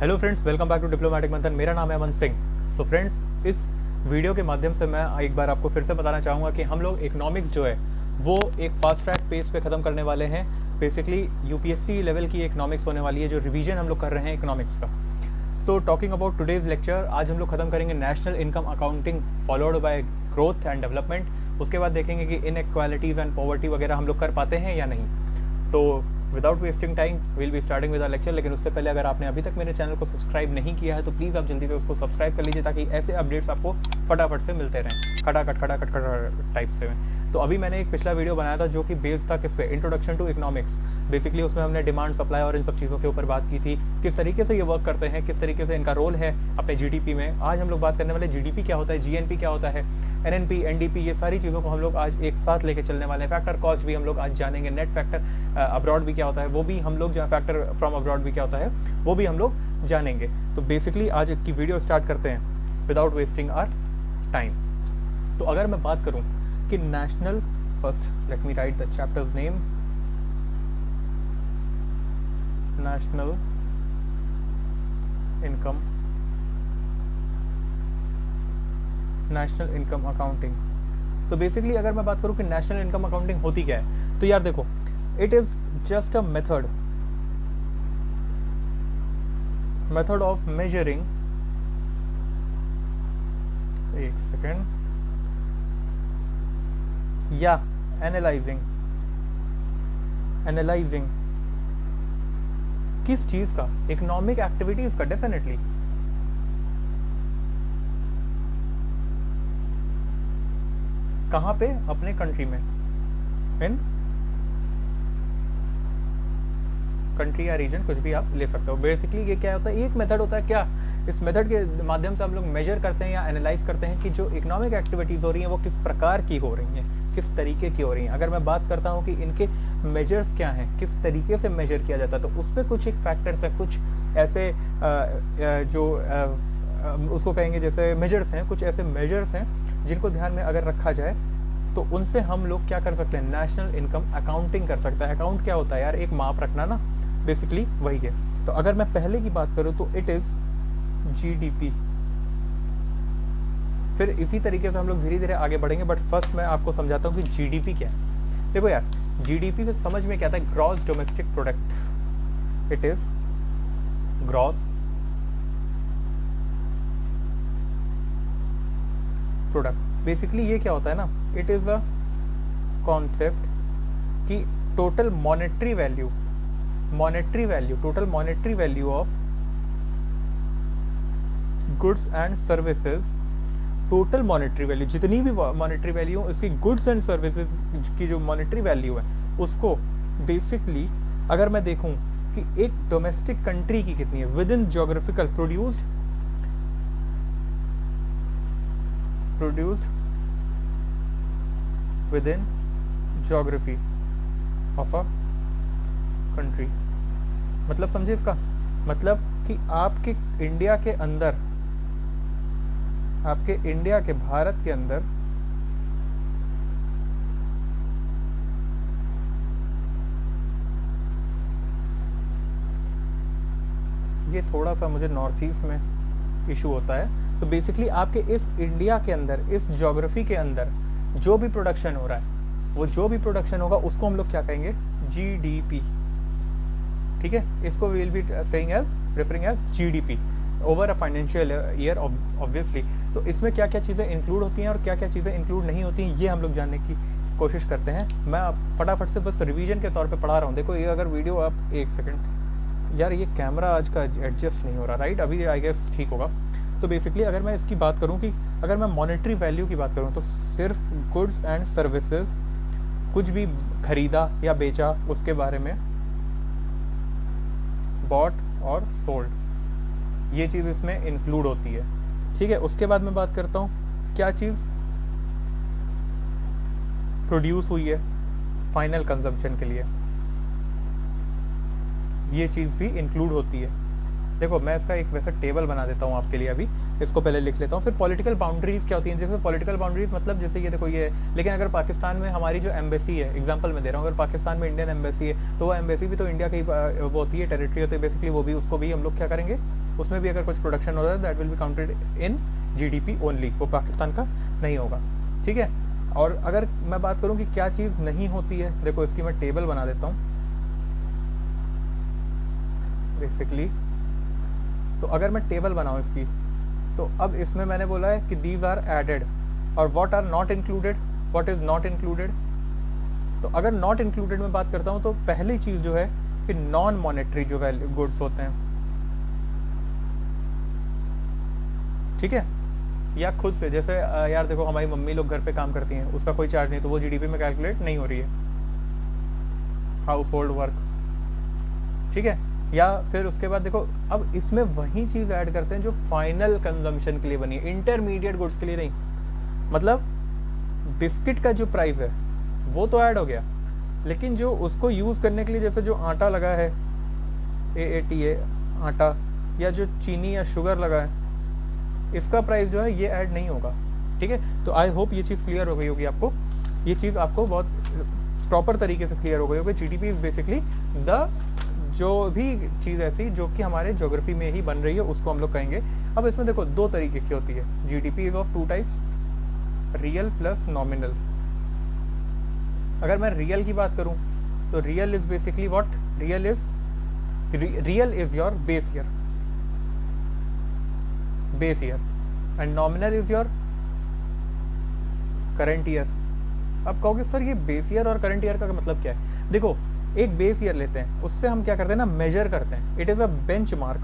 Hello friends, welcome back to diplomatic Manthan. मेरा नाम है अमन सिंह। सो फ्रेंड्स, इस वीडियो के माध्यम से मैं एक बार आपको फिर से बताना चाहूँगा कि हम लोग इकोनॉमिक्स जो है वो एक फास्ट ट्रैक पेस पे ख़त्म करने वाले हैं। बेसिकली यूपीएससी लेवल की इकोनॉमिक्स होने वाली है, जो रिवीजन हम लोग कर रहे हैं इकोनॉमिक्स का। तो टॉकिंग अबाउट टुडेज लेक्चर, आज हम लोग खत्म करेंगे national income accounting followed by growth and development. उसके बाद देखेंगे कि इनइक्वालिटीज़ एंड पॉवर्टी वगैरह हम लोग कर पाते हैं या नहीं। तो without wasting time will be starting with our lecture. लेकिन उससे पहले अगर आपने अभी तक मेरे चैनल को सब्सक्राइब नहीं किया है तो प्लीज़ आप जल्दी से उसको सब्सक्राइब कर लीजिए, ताकि ऐसे अपडेट्स आपको फटाफट से मिलते रहें, खटाखट टाइप से। तो अभी मैंने एक पिछला वीडियो बनाया था जो कि बेस्ड था किस पे, इंट्रोडक्शन टू इकोनॉमिक्स। बेसिकली उसमें हमने डिमांड, सप्लाई और इन सब चीज़ों के ऊपर बात की थी, किस तरीके से ये वर्क करते हैं, किस तरीके से इनका रोल है अपने जीडीपी में। आज हम लोग बात करने वाले जीडीपी क्या होता है, जीएनपी क्या होता है, एनएनपी, एनडीपी, ये सारी चीज़ों को हम लोग आज एक साथ लेके चलने वाले हैं। फैक्टर कॉस्ट भी हम लोग आज जानेंगे, नेट फैक्टर अब्रॉड भी क्या होता है वो भी हम लोग, फैक्टर फ्रॉम अब्रॉड भी क्या होता है वो भी हम लोग जानेंगे। तो बेसिकली आज की वीडियो स्टार्ट करते हैं विदाउट वेस्टिंग आवर टाइम। तो अगर मैं बात करूं कि national, first let me right the chapters name, national income accounting. तो बेसिकली अगर मैं बात करूं कि नेशनल इनकम अकाउंटिंग होती क्या है, तो यार देखो, it is just a method of measuring, एक सेकेंड, या एनालाइजिंग किस चीज का, इकोनॉमिक एक्टिविटीज का। डेफिनेटली कहां पे, अपने कंट्री में, इन कंट्री या रीजन, कुछ भी आप ले सकते हो। बेसिकली ये क्या होता है, एक मेथड होता है क्या, इस मेथड के माध्यम से हम लोग मेजर करते हैं या एनालाइज करते हैं कि जो इकोनॉमिक एक्टिविटीज़ हो रही हैं वो किस प्रकार की हो रही हैं, किस तरीके की हो रही हैं। अगर मैं बात करता हूँ कि इनके मेजर्स क्या हैं, किस तरीके से मेजर किया जाता है, तो उस पर कुछ एक फैक्टर्स हैं, कुछ ऐसे जो उसको कहेंगे जैसे मेजर्स हैं, कुछ ऐसे मेजर्स हैं जिनको ध्यान में अगर रखा जाए तो उनसे हम लोग क्या कर सकते हैं, नेशनल इनकम अकाउंटिंग कर सकते हैं। अकाउंट क्या होता है यार, एक माप रखना ना, बेसिकली वही है। तो अगर मैं पहले की बात करूं तो इट इज जीडीपी। फिर इसी तरीके से हम लोग धीरे धीरे आगे बढ़ेंगे, बट फर्स्ट मैं आपको समझाता हूं कि जीडीपी क्या है। देखो यार, जीडीपी से समझ में क्या आता है, gross domestic product. It is gross product. Basically ये क्या होता है ना, इट इज अ कॉन्सेप्ट कि total monetary value of goods and services, total monetary value, जितनी भी मॉनेटरी वैल्यू इसकी गुड्स एंड सर्विसेज की जो मॉनेटरी वैल्यू है उसको बेसिकली अगर मैं देखूं कि एक डोमेस्टिक कंट्री की कितनी है with in geographical produced with in geography of a country. मतलब समझे इसका मतलब कि आपके इंडिया के अंदर, आपके इंडिया के, भारत के अंदर ये थोड़ा सा मुझे नॉर्थ ईस्ट में इशू होता है। तो बेसिकली आपके इस इंडिया के अंदर, इस ज्योग्राफी के अंदर जो भी प्रोडक्शन हो रहा है, वो जो भी प्रोडक्शन होगा उसको हम लोग क्या कहेंगे, जीडीपी। ठीक है, इसको we will be saying as, referring as GDP over a financial year obviously. तो इसमें क्या क्या चीज़ें इंक्लूड होती हैं और क्या क्या चीज़ें इंक्लूड नहीं होती हैं, ये हम लोग जानने की कोशिश करते हैं। मैं फटाफट से बस रिवीजन के तौर पे पढ़ा रहा हूँ। देखो ये अगर वीडियो आप, एक सेकंड यार, ये कैमरा आज का एडजस्ट नहीं हो रहा, राइट, अभी आई गेस ठीक होगा। तो बेसिकली अगर मैं इसकी बात करूँ कि अगर मैं मॉनेटरी वैल्यू की बात करूँ तो सिर्फ गुड्स एंड सर्विसेज, कुछ भी खरीदा या बेचा उसके बारे में, बॉट और सोल्ड, ये चीज़ इसमें इंक्लूड होती है। ठीक है, उसके बाद मैं बात करता हूँ क्या चीज़ प्रोड्यूस हुई है फाइनल कंजम्पशन के लिए, ये चीज़ भी इंक्लूड होती है। देखो मैं इसका एक वैसा टेबल बना देता हूँ आपके लिए, अभी इसको पहले लिख लेता हूँ। फिर पॉलिटिकल बाउंड्रीज क्या होती हैं, जैसे पॉलिटिकल बाउंड्रीज मतलब जैसे ये देखो ये है, लेकिन अगर पाकिस्तान में हमारी जो एम्बेसी है, एग्जांपल मैं दे रहा हूँ, अगर पाकिस्तान में इंडियन एम्बेसी है तो वो एम्बेसी भी तो इंडिया की वो होती है, टेरिटरी होती है बेसिकली, वो भी उसको भी हम लोग क्या करेंगे, उसमें भी अगर कुछ प्रोडक्शन होता है that will be counted in GDP only, वो पाकिस्तान का नहीं होगा, ठीक है। और अगर मैं बात करूँ कि क्या चीज़ नहीं होती है, देखो इसकी मैं टेबल बना देता हूँ बेसिकली। तो अगर मैं टेबल बनाऊँ इसकी, तो अब इसमें मैंने बोला है कि दीज आर एडेड, और what are not included, what is not included. तो अगर नॉट इंक्लूडेड में बात करता हूँ तो पहली चीज़ जो है कि नॉन मॉनेटरी जो वैल्यू गुड्स होते हैं, ठीक है, या खुद से, जैसे यार देखो हमारी मम्मी लोग घर पे काम करती हैं, उसका कोई चार्ज नहीं, तो वो GDP में कैलकुलेट नहीं हो रही है, हाउस होल्ड वर्क, ठीक है। या फिर उसके बाद देखो अब इसमें वही चीज़ ऐड करते हैं जो फाइनल कंजम्पशन के लिए बनी है, इंटरमीडिएट गुड्स के लिए नहीं। मतलब बिस्किट का जो प्राइस है वो तो ऐड हो गया, लेकिन जो उसको यूज़ करने के लिए, जैसे जो आटा लगा है AATA आटा, या जो चीनी या शुगर लगा है, इसका प्राइस जो है ये ऐड नहीं होगा, ठीक है। तो आई होप ये चीज़ क्लियर हो गई होगी आपको, ये चीज़ आपको बहुत प्रॉपर तरीके से क्लियर हो गई होगी। GDP इज़ बेसिकली द जो भी चीज़ ऐसी जो कि हमारे ज्योग्राफी में ही बन रही है उसको हम लोग कहेंगे। अब इसमें देखो दो तरीके की होती है, GDP is of two types, real plus nominal. अगर मैं रियल की बात करूं तो real is basically what, real is your base year and nominal is your current year. अब कहोगे सर ये बेस ईयर और करंट ईयर का मतलब क्या है। देखो एक बेस ईयर लेते हैं, उससे हम क्या करते हैं ना, मेजर करते हैं, it is a benchmark.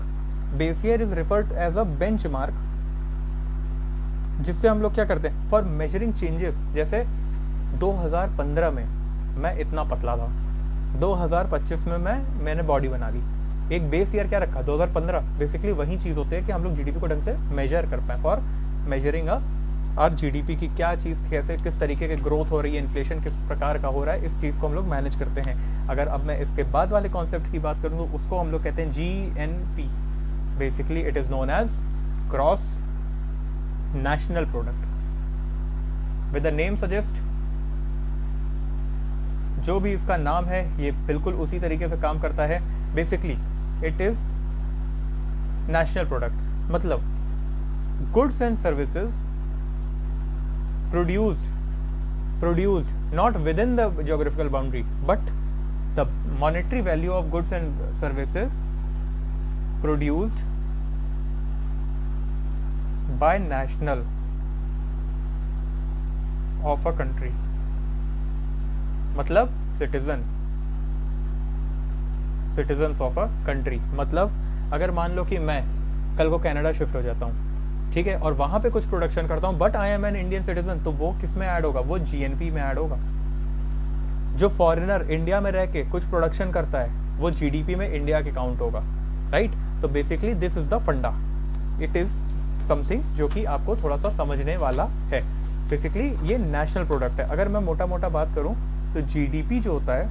Base year is referred as a benchmark, जिससे हम लोग क्या करते हैं फॉर मेजरिंग चेंजेस। जैसे 2015 में मैं इतना पतला था, 2025 में मैंने बॉडी बना ली। एक बेस ईयर क्या रखा 2015, बेसिकली वही चीज़ होती है कि हम लोग GDP को ढंग से मेजर कर पाए, फॉर मेजरिंग और GDP की क्या चीज़ कैसे किस तरीके की ग्रोथ हो रही है, इन्फ्लेशन किस प्रकार का हो रहा है, इस चीज़ को हम लोग मैनेज करते हैं। अगर अब मैं इसके बाद वाले कॉन्सेप्ट की बात करूँ तो उसको हम लोग कहते हैं GNP, basically it is known as gross national product. With the name suggest, जो भी इसका नाम है ये बिल्कुल उसी तरीके से काम करता है। Basically it is national product, मतलब goods and services produced not within the geographical boundary, but the monetary value of goods and services produced by national of a country, मतलब citizens of a country। मतलब अगर मान लो कि मैं कल को Canada shift हो जाता हूँ, ठीक है, और वहां पे कुछ प्रोडक्शन करता हूं, but I am an Indian citizen, तो वो किस में ऐड होगा, वो GNP में ऐड होगा। जो फॉरेनर इंडिया में रह के कुछ प्रोडक्शन करता है वो GDP में इंडिया के काउंट होगा, राइट। तो बेसिकली दिस इज द फंडा, इट इज समथिंग जो कि आपको थोड़ा सा समझने वाला है। बेसिकली ये नेशनल प्रोडक्ट है। अगर मैं मोटा मोटा बात करूं तो GDP जो होता है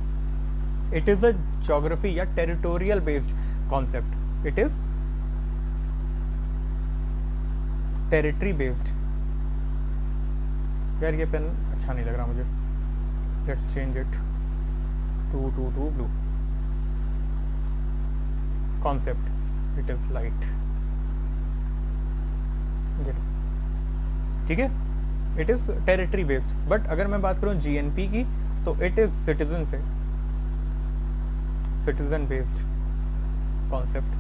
इट इज अ ज्योग्राफी या territorial based concept, it is territory based. यार ये पेन अच्छा नहीं लग रहा मुझे, let's change it to blue. Concept it is light, ठीक है, it is territory based. But अगर मैं बात करूं GNP की तो it is citizen based concept.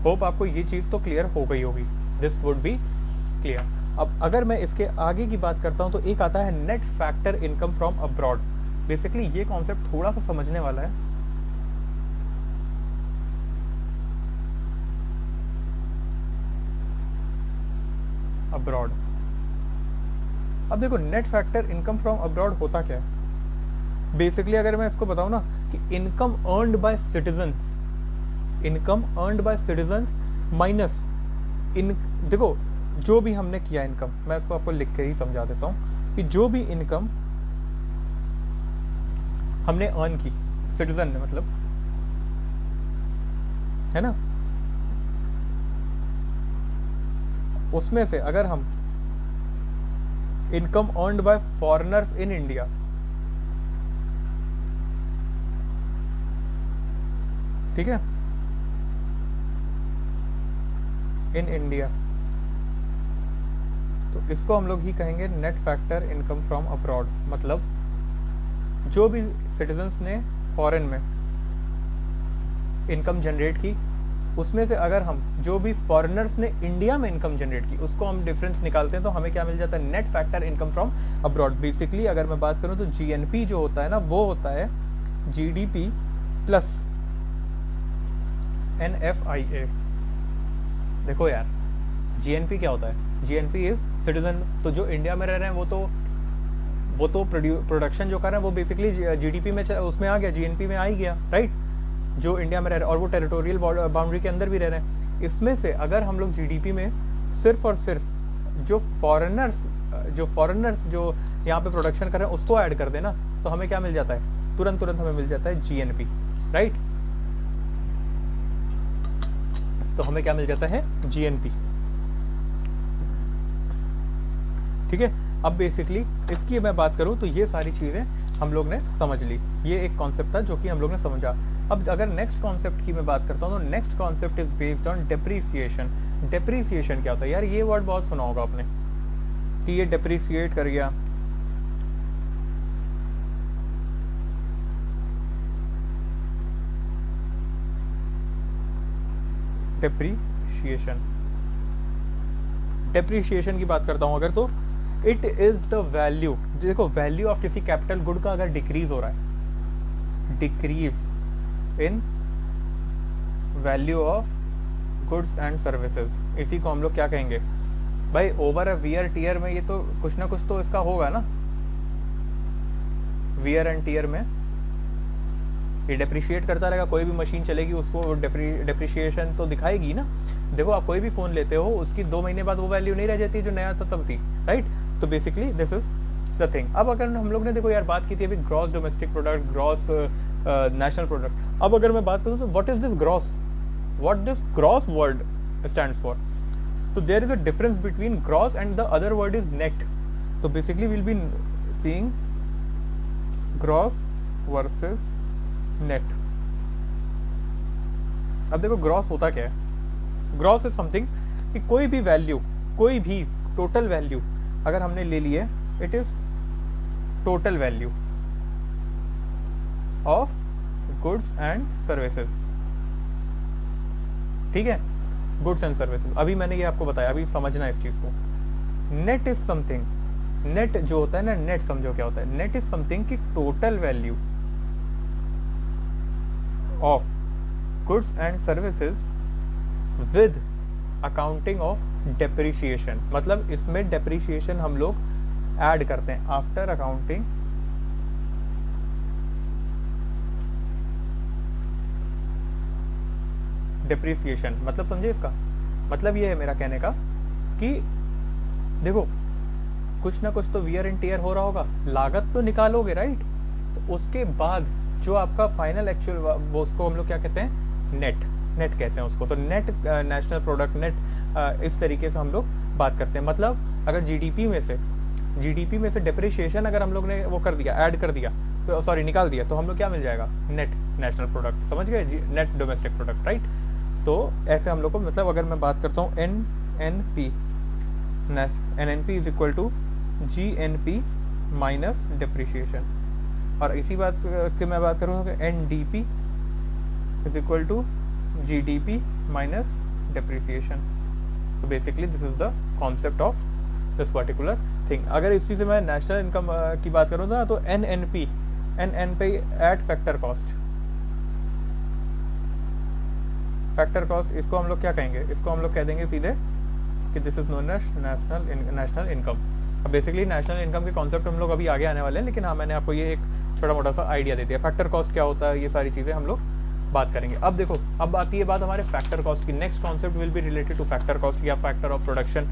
Hope आपको ये चीज़ तो क्लियर हो गई होगी, दिस वुड बी क्लियर। अब अगर मैं इसके आगे की बात करता हूं तो एक आता है net factor income from abroad. Basically ये कॉन्सेप्ट थोड़ा सा समझने वाला है। अब्रॉड, अब देखो net factor income from abroad होता क्या है। बेसिकली अगर मैं इसको बताऊं ना कि income earned by citizens, income earned by citizens minus इन, देखो जो भी हमने किया इनकम, मैं इसको आपको लिख के ही समझा देता हूँ कि जो भी इनकम हमने अर्न की सिटीजन ने, मतलब है ना। उसमें से अगर हम income earned bye foreigners in India, ठीक है, इन इंडिया, तो इसको हम लोग ही कहेंगे net factor income from abroad. मतलब जो भी सिटीजन्स ने फॉरेन में इनकम जनरेट की, उसमें से अगर हम जो भी फॉरेनर्स ने इंडिया में इनकम जनरेट की उसको हम डिफरेंस निकालते हैं, तो हमें क्या मिल जाता है, net factor income from abroad. Basically अगर मैं बात करूं तो जीएनपी जो होता है ना, वो होता है जीडीपी प्लस एनएफआईए। देखो यार, जीएनपी क्या होता है, जीएनपी इज सिटीजन, तो जो इंडिया में रह रहे हैं वो तो प्रोडक्शन जो कर रहे हैं वो बेसिकली जीडीपी में उसमें आ गया, जीएनपी में आ ही गया, राइट, जो इंडिया में रह रहे हैं, और वो टेरिटोरियल बाउंड्री के अंदर भी रह रहे हैं। इसमें से अगर हम लोग जीडीपी में सिर्फ और सिर्फ जो फॉरेनर्स जो यहाँ पे प्रोडक्शन कर रहे हैं उसको ऐड कर देना, तो हमें क्या मिल जाता है, तुरंत हमें मिल जाता है जीएनपी, राइट। तो हमें क्या मिल जाता है, जीएनपी, ठीक है। अब बेसिकली इसकी मैं बात करूं तो ये सारी चीजें हम लोग ने समझ ली, ये एक कॉन्सेप्ट था जो कि हम लोग ने समझा। अब अगर नेक्स्ट कॉन्सेप्ट की मैं बात करता हूं तो next concept is based on depreciation. Depreciation क्या होता है यार, ये वर्ड बहुत सुना होगा आपने कि ये डेप्रिसिएट कर गया, डेप्रिसिएशन की बात करता हूं अगर, तो इट इज द वैल्यू, देखो वैल्यू ऑफ किसी कैपिटल गुड का अगर डिक्रीज हो रहा है, decrease in value of goods and services, इसी को हम लोग क्या कहेंगे भाई, ओवर अ वियर टीयर में ये तो कुछ ना कुछ तो इसका होगा ना, वियर एंड टीयर में ये डेप्रिशिएट करता रहेगा। कोई भी मशीन चलेगी उसको डेप्रिशिएशन तो दिखाएगी ना। देखो आप कोई भी फ़ोन लेते हो, उसकी 2 महीने बाद वो वैल्यू नहीं रह जाती जो नया था तब थी, राइट। तो basically this is the thing. अब अगर हम लोग ने देखो यार बात की थी अभी gross domestic product, gross national product. अब अगर मैं बात करूँ तो what is this gross, what this gross word stands for, तो there is a difference between gross and the other word is net. तो basically will be seeing gross versus net. अब देखो ग्रॉस होता क्या है, ग्रॉस इज समथिंग कि कोई भी वैल्यू, कोई भी टोटल वैल्यू अगर हमने ले ली है, it is total value of goods and services, ठीक है, गुड्स एंड सर्विसेज। अभी मैंने ये आपको बताया, अभी समझना इस चीज को। नेट इज समथिंग, नेट जो होता है ना, नेट समझो क्या होता है, नेट इज समथिंग की total value of goods and services with accounting of depreciation। मतलब इसमें depreciation हम लोग ऐड करते हैं after accounting depreciation। मतलब समझे इसका मतलब ये है मेरा कहने का कि देखो कुछ ना कुछ तो वियर एंड टियर हो रहा होगा, लागत तो निकालोगे, राइट। तो उसके बाद जो आपका फाइनल एक्चुअल, वो उसको हम लोग क्या कहते हैं, नेट कहते हैं उसको। तो नेट नेशनल प्रोडक्ट, नेट इस तरीके से हम लोग बात करते हैं। मतलब अगर जीडीपी में से डेप्रिसिएशन अगर हम लोग ने वो कर दिया, ऐड कर दिया, तो सॉरी निकाल दिया, तो हम लोग क्या मिल जाएगा, नेट नेशनल प्रोडक्ट, समझ गए, नेट डोमेस्टिक प्रोडक्ट, राइट। तो ऐसे हम लोग को, मतलब अगर मैं बात करता हूँ NNP is equal to GNP minus depreciation, और इसी बात की मैं बात करूँ कि NDP is equal to GDP minus depreciation. तो basically this is the concept of this particular thing. अगर इसी से मैं नेशनल इनकम की बात करूँ ना, तो एनएनपी एट फैक्टर कॉस्ट, इसको हम लोग क्या कहेंगे, इसको हम लोग कह देंगे सीधे कि this is known as national income. अब बेसिकली नेशनल इनकम के कॉन्सेप्ट हम लोग अभी आगे आने वाले हैं, लेकिन हाँ मैंने आपको ये एक छोटा मोटा सा आइडिया दे दिया। फैक्टर कॉस्ट क्या होता है, ये सारी चीज़ें हम लोग बात करेंगे। अब देखो, अब आती है बात हमारे फैक्टर कॉस्ट की। Next concept will be related to factor cost या factor of production.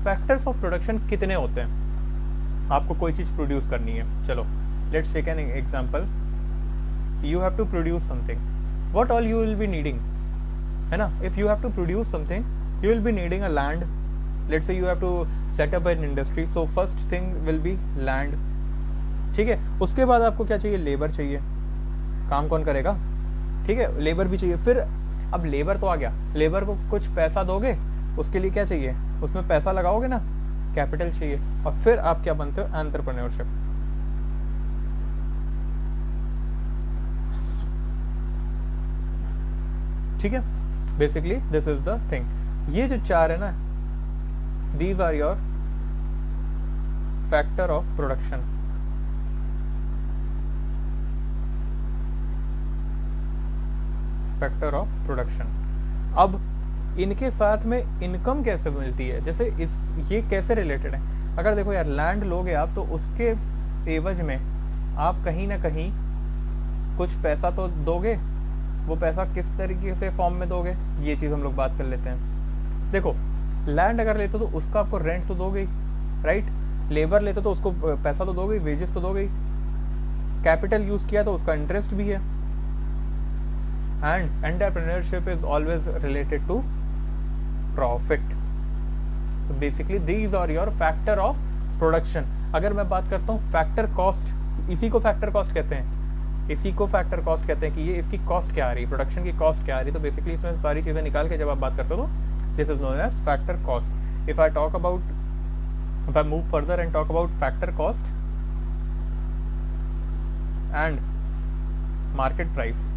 Factors of production कितने होते हैं, आपको कोई चीज़ प्रोड्यूस करनी है, चलो let's take an example, you have to produce something, what all you will be needing, है ना. If you have to produce something you will be needing a land. Let's say you have to set up an industry, so first thing will be land. ठीक है, उसके बाद आपको क्या चाहिए, labour चाहिए. काम कौन करेगा, ठीक है, लेबर भी चाहिए. फिर अब लेबर तो आ गया, लेबर को कुछ पैसा दोगे, उसके लिए क्या चाहिए, उसमें पैसा लगाओगे ना, कैपिटल चाहिए. और फिर आप क्या बनते हो, एंटरप्रेन्योरशिप. ठीक है, basically this is the thing. ये जो चार है ना, these are your factor of production. Factor of production. अब इनके साथ में इनकम कैसे मिलती है, जैसे इस ये कैसे रिलेटेड है. अगर देखो यार, लैंड लोगे आप तो उसके एवज में आप कहीं ना कहीं कुछ पैसा तो दोगे. वो पैसा किस तरीके से फॉर्म में दोगे, ये चीज़ हम लोग बात कर लेते हैं. देखो, लैंड अगर लेते हो तो उसका आपको रेंट तो दोगे ही, राइट. लेबर लेते हो तो उसको पैसा तो दोगे, वेजेस तो दोगे ही. कैपिटल यूज किया तो उसका इंटरेस्ट भी है. And entrepreneurship is always related to profit. तो basically these are your factor of production. अगर मैं बात करता हूँ फैक्टर कॉस्ट, इसी को फैक्टर कॉस्ट कहते हैं. इसी को फैक्टर कॉस्ट कहते हैं कि ये इसकी कॉस्ट क्या आ रही है, प्रोडक्शन की कॉस्ट क्या आ रही है. तो बेसिकली इसमें सारी चीज़ें निकाल के जब आप बात करते हो तो this is known as factor cost. If I talk about, if I move further and talk about factor cost and market price,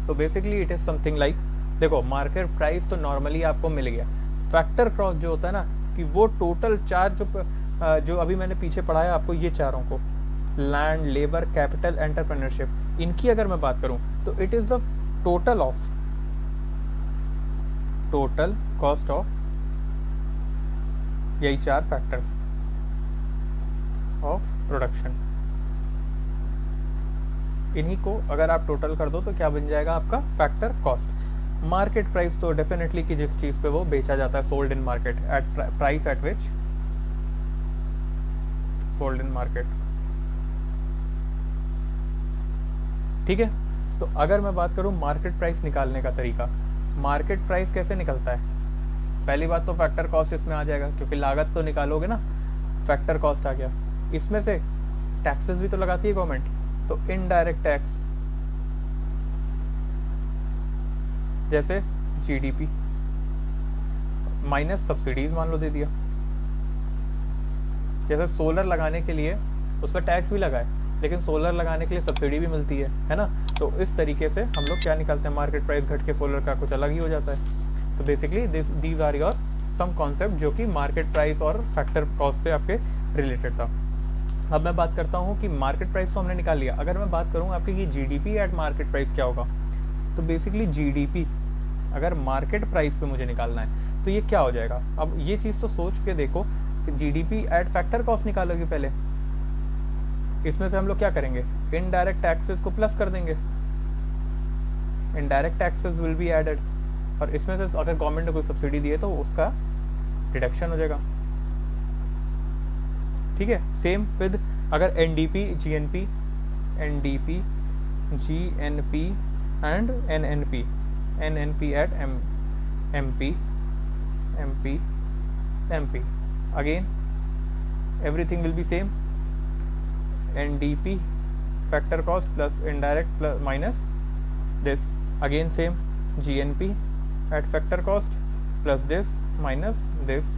तो basically it is something like, देखो मार्केट प्राइस तो नॉर्मली आपको मिल गया. फैक्टर कॉस्ट जो होता है ना, कि वो टोटल चार जो अभी मैंने पीछे पढ़ाया आपको, ये चारों को, लैंड, लेबर, कैपिटल, एंटरप्रेन्योरशिप, इनकी अगर मैं बात करूं तो it is the total cost of यही चार फैक्टर्स ऑफ प्रोडक्शन. इन्हीं को अगर आप टोटल कर दो तो क्या बन जाएगा आपका फैक्टर कॉस्ट. मार्केट प्राइस तो डेफिनेटली कि जिस चीज पे वो बेचा जाता है, sold in market, at price at which sold in market. ठीक है, तो अगर मैं बात करूं मार्केट प्राइस निकालने का तरीका, मार्केट प्राइस कैसे निकलता है. पहली बात तो फैक्टर कॉस्ट इसमें आ जाएगा, क्योंकि लागत तो निकालोगे ना, फैक्टर कॉस्ट आ गया. इसमें से टैक्सेस भी तो लगाती है गवर्नमेंट, तो इनडायरेक्ट टैक्स, जैसे जीडीपी माइनस सब्सिडीज मान लो दे दिया. जैसे सोलर लगाने के लिए उसका टैक्स भी लगा है, लेकिन सोलर लगाने के लिए सब्सिडी भी मिलती है ना. तो इस तरीके से हम लोग क्या निकालते हैं, मार्केट प्राइस घट के सोलर का कुछ अलग ही हो जाता है. तो basically these are your some concept जो कि मार्केट प्राइस और फैक्टर कॉस्ट से आपके रिलेटेड था. अब मैं बात करता हूँ कि मार्केट प्राइस तो हमने निकाल लिया. अगर मैं बात करूँ आपके कि जीडीपी एट मार्केट प्राइस क्या होगा, तो बेसिकली जीडीपी अगर मार्केट प्राइस पे मुझे निकालना है तो ये क्या हो जाएगा. अब ये चीज़ तो सोच के देखो कि जीडीपी एट फैक्टर कॉस्ट निकालोगे पहले, इसमें से हम लोग क्या करेंगे, इनडायरेक्ट टैक्सेस को प्लस कर देंगे. Indirect taxes will be added, और इसमें से अगर गवर्नमेंट ने कोई सब्सिडी दी है तो उसका डिडक्शन हो जाएगा. ठीक है, सेम विद अगर NDP, GNP and NNP at MP again everything will be same. NDP factor cost plus indirect plus minus this, again same. GNP at factor cost plus this minus this,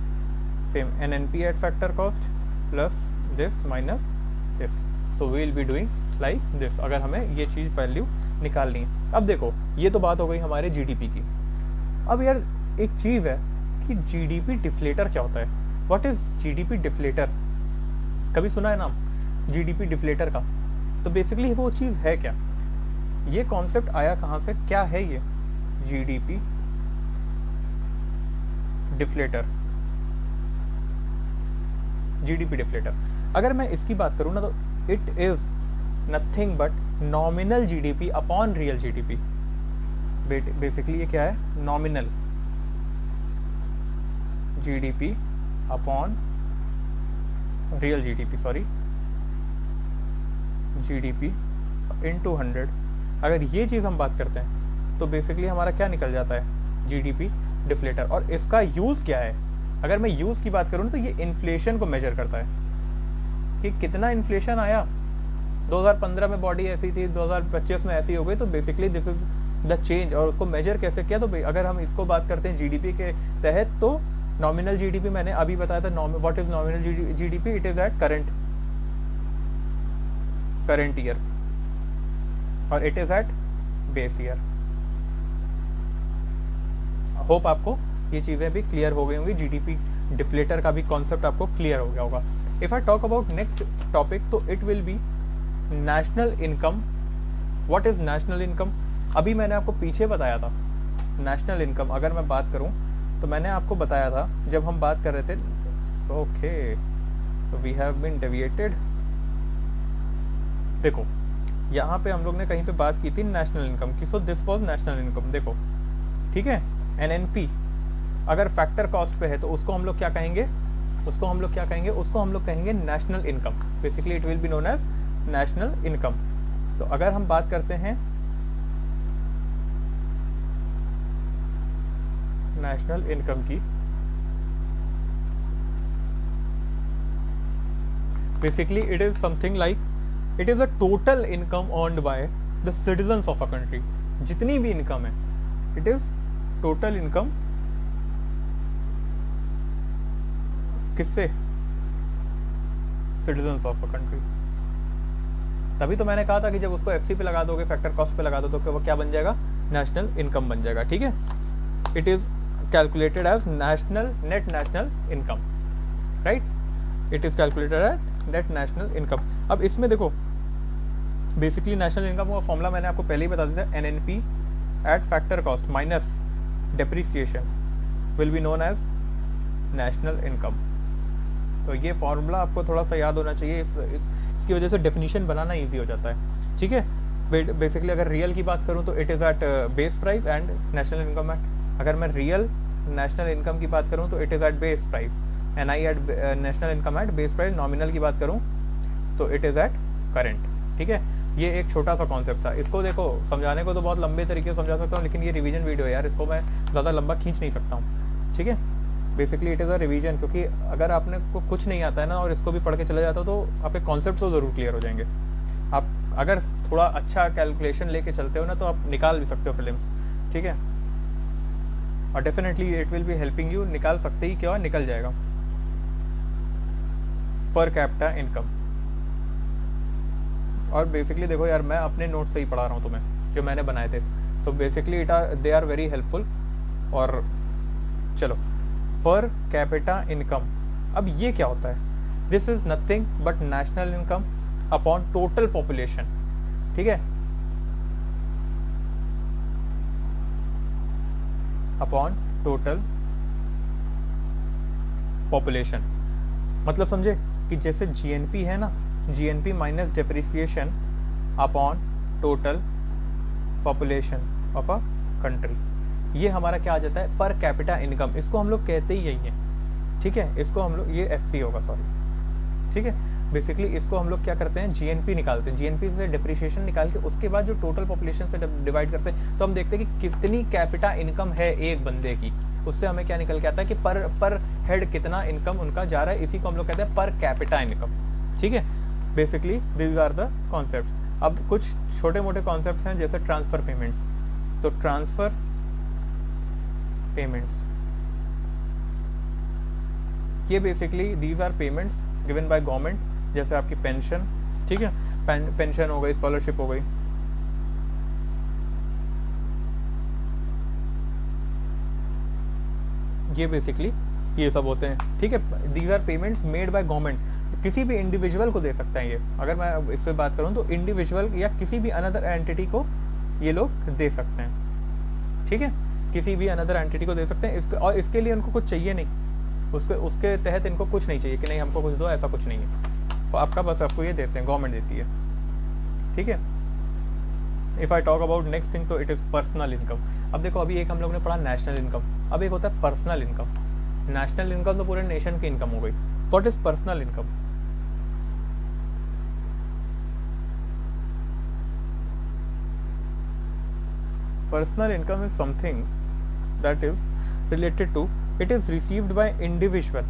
same. NNP at factor cost plus this minus this. So we will be doing like this अगर हमें ये चीज़ value निकालनी है. अब देखो, ये तो बात हो गई हमारे जीडीपी की. अब यार एक चीज़ है कि जीडीपी डिफ्लेटर क्या होता है. व्हाट इज जीडीपी डिफ्लेटर, कभी सुना है नाम जीडीपी डिफ्लेटर का. तो बेसिकली वो चीज़ है क्या, ये कॉन्सेप्ट आया कहाँ से, क्या है ये जीडीपी डिफ्लेटर. जीडीपी डिफ्लेटर अगर मैं इसकी बात करूँ ना, तो it is nothing but nominal GDP upon real GDP. Basically ये क्या है, nominal GDP upon real GDP, sorry, GDP into 100 अगर ये चीज़ हम बात करते हैं तो बेसिकली हमारा क्या निकल जाता है, जीडीपी डिफ्लेटर। और इसका यूज़ क्या है, अगर मैं यूज़ की बात करूँ तो ये इन्फ्लेशन को मेजर करता है कि कितना इन्फ्लेशन आया। 2015 में बॉडी ऐसी थी, 2025 में ऐसी हो गई, तो basically this is the change. और उसको मेजर कैसे किया, तो अगर हम इसको बात करते हैं जीडीपी के तहत, तो नॉमिनल जीडीपी मैंने अभी बताया था, what is nominal GDP, it is at current year और it is at base year. Hope आपको ये चीज़ें भी क्लियर हो गई होंगी, जीडीपी डिफ्लेटर का भी कॉन्सेप्ट आपको क्लियर हो गया होगा। If I talk about next topic, तो it will be national income. What is national income, अभी मैंने आपको पीछे बताया था। नेशनल इनकम अगर मैं बात करूं तो मैंने आपको बताया था जब हम बात कर रहे थे, okay we have been deviated. देखो यहाँ पे हम लोग ने कहीं पे बात की थी नेशनल इनकम की, so this was national income. देखो ठीक है, एनएनपी अगर फैक्टर कॉस्ट पे है तो उसको हम लोग क्या कहेंगे, उसको हम लोग कहेंगे national income. Basically it will be known as national income. तो अगर हम बात करते हैं नेशनल इनकम की, basically it is something like, it is a total income earned by the citizens of a country. जितनी भी इनकम है, इट इज टोटल इनकम किससे, सिटीजंस ऑफ अ कंट्री। तभी तो मैंने कहा था कि जब उसको एफसी पे लगा दोगे, फैक्टर कॉस्ट पे लगा दो, तो वो क्या बन जाएगा, नेशनल इनकम बन जाएगा। ठीक है, it is calculated as net national income, right. It is calculated at net national income. अब इसमें देखो बेसिकली नेशनल इनकम का फॉर्मूला मैंने आपको पहले ही बता दिया था, NNP at factor cost minus depreciation will be known as national income. तो ये फॉर्मूला आपको थोड़ा सा याद होना चाहिए, इसकी वजह से डेफिनेशन बनाना इजी हो जाता है। ठीक है, बेसिकली अगर रियल की बात करूँ तो it is at base price and national income at, अगर मैं रियल नेशनल इनकम की बात करूँ तो it is at base price, N I at national income at base price. Nominal की बात करूँ तो इट इज़ एट करेंट। ठीक है, ये एक छोटा सा कॉन्सेप्ट था। इसको देखो समझाने को तो बहुत लंबे तरीके से समझा सकता हूँ, लेकिन ये रिवीजन वीडियो है यार, इसको मैं ज़्यादा लंबा खींच नहीं सकता हूँ। ठीक है, basically it is a revision, क्योंकि अगर आपने को कुछ नहीं आता है ना और इसको भी पढ़ के चले जाता हो तो आपके कॉन्सेप्ट तो ज़रूर क्लियर हो जाएंगे। आप अगर थोड़ा अच्छा कैलकुलेशन लेके चलते हो ना तो आप निकाल भी सकते हो प्रीलिम्स। ठीक है, और definitely it will be helping you, निकाल सकते ही क्या निकल जाएगा। पर कैपिटा इनकम, और बेसिकली देखो यार मैं अपने नोट से ही पढ़ा रहा हूँ तुम्हें, जो मैंने बनाए थे, तो basically they are very helpful. और चलो पर कैपिटा इनकम, अब ये क्या होता है, this is nothing but national income upon total population. ठीक है, अपॉन टोटल पॉपुलेशन, मतलब समझे कि जैसे जीएनपी है ना, GNP minus depreciation upon total population of a country, ये हमारा क्या आ जाता है, पर कैपिटा इनकम। इसको हम लोग कहते ही यही है। ठीक है, इसको हम लोग, ये एफसी होगा सॉरी। ठीक है, बेसिकली इसको हम लोग क्या करते हैं, जीएनपी निकालते हैं, जीएनपी से डेप्रिसिएशन निकाल के उसके बाद जो टोटल पॉपुलेशन से डिवाइड करते हैं, तो हम देखते हैं कि कितनी कैपिटा इनकम है एक बंदे की, उससे हमें क्या निकल के आता है कि पर हेड कितना इनकम उनका जा रहा है, इसी को हम लोग कहते हैं पर कैपिटा इनकम। ठीक है, basically this are the concepts. अब कुछ छोटे मोटे कॉन्सेप्ट्स हैं जैसे ट्रांसफर पेमेंट्स, तो ट्रांसफर पेमेंट्स, ये basically these are payments given by government, जैसे आपकी पेंशन। ठीक है, पेंशन हो गई, स्कॉलरशिप हो गई, ये बेसिकली ये सब होते हैं। ठीक है, these are payments made by government, किसी भी इंडिविजुअल को दे सकते हैं ये। अगर मैं इस पर बात करूँ तो इंडिविजुअल या किसी भी अनदर एंटिटी को ये लोग दे सकते हैं। ठीक है, किसी भी अनदर एंटिटी को दे सकते हैं और इसके लिए उनको कुछ चाहिए नहीं, उसके तहत इनको कुछ नहीं चाहिए कि नहीं हमको कुछ दो, ऐसा कुछ नहीं है। तो आपका बस आपको ये देते हैं, गवर्नमेंट देती है। ठीक है, if I talk about next thing तो इट इज़ पर्सनल इनकम। अब देखो अभी एक हम लोग ने पढ़ा नेशनल इनकम, अब एक होता है पर्सनल इनकम। नेशनल इनकम तो पूरे नेशन की इनकम हो गई। What is personal income? Personal income is something that is related to, it is received by individual.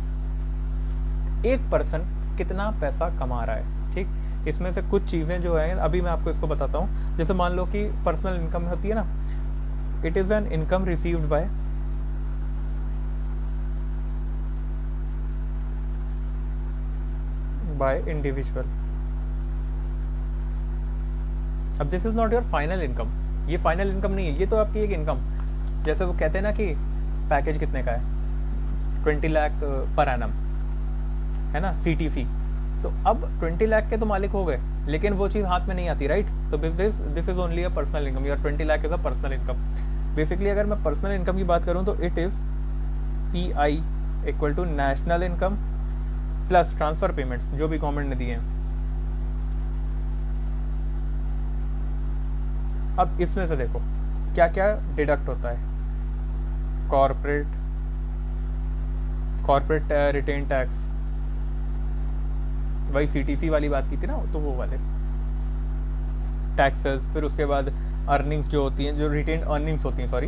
एक पर्सन कितना पैसा कमा रहा है, ठीक। इसमें से कुछ चीज़ें जो है अभी मैं आपको इसको बताता हूँ। जैसे मान लो कि पर्सनल इनकम होती है ना, it is an income received by individual. अब this is not your final income, ये फाइनल इनकम नहीं है, ये तो आपकी एक इनकम। जैसे वो कहते हैं ना कि पैकेज कितने का है, 20 लाख पर एनम, है ना, CTC। तो अब 20 लाख के तो मालिक हो गए, लेकिन वो चीज़ हाथ में नहीं आती, राइट। तो this is only a personal income, your 20 lakh is a personal income. Basically अगर मैं पर्सनल इनकम की बात करूँ तो it is PI equal to national income plus transfer payments जो भी गवर्नमेंट ने दिए हैं। अब इसमें से देखो क्या क्या डिडक्ट होता है। कॉर्पोरेट रिटेन टैक्स, वही CTC वाली बात की थी ना, तो वो वाले टैक्सेस। फिर उसके बाद अर्निंग्स जो होती हैं, जो रिटेन अर्निंग्स होती हैं, सॉरी,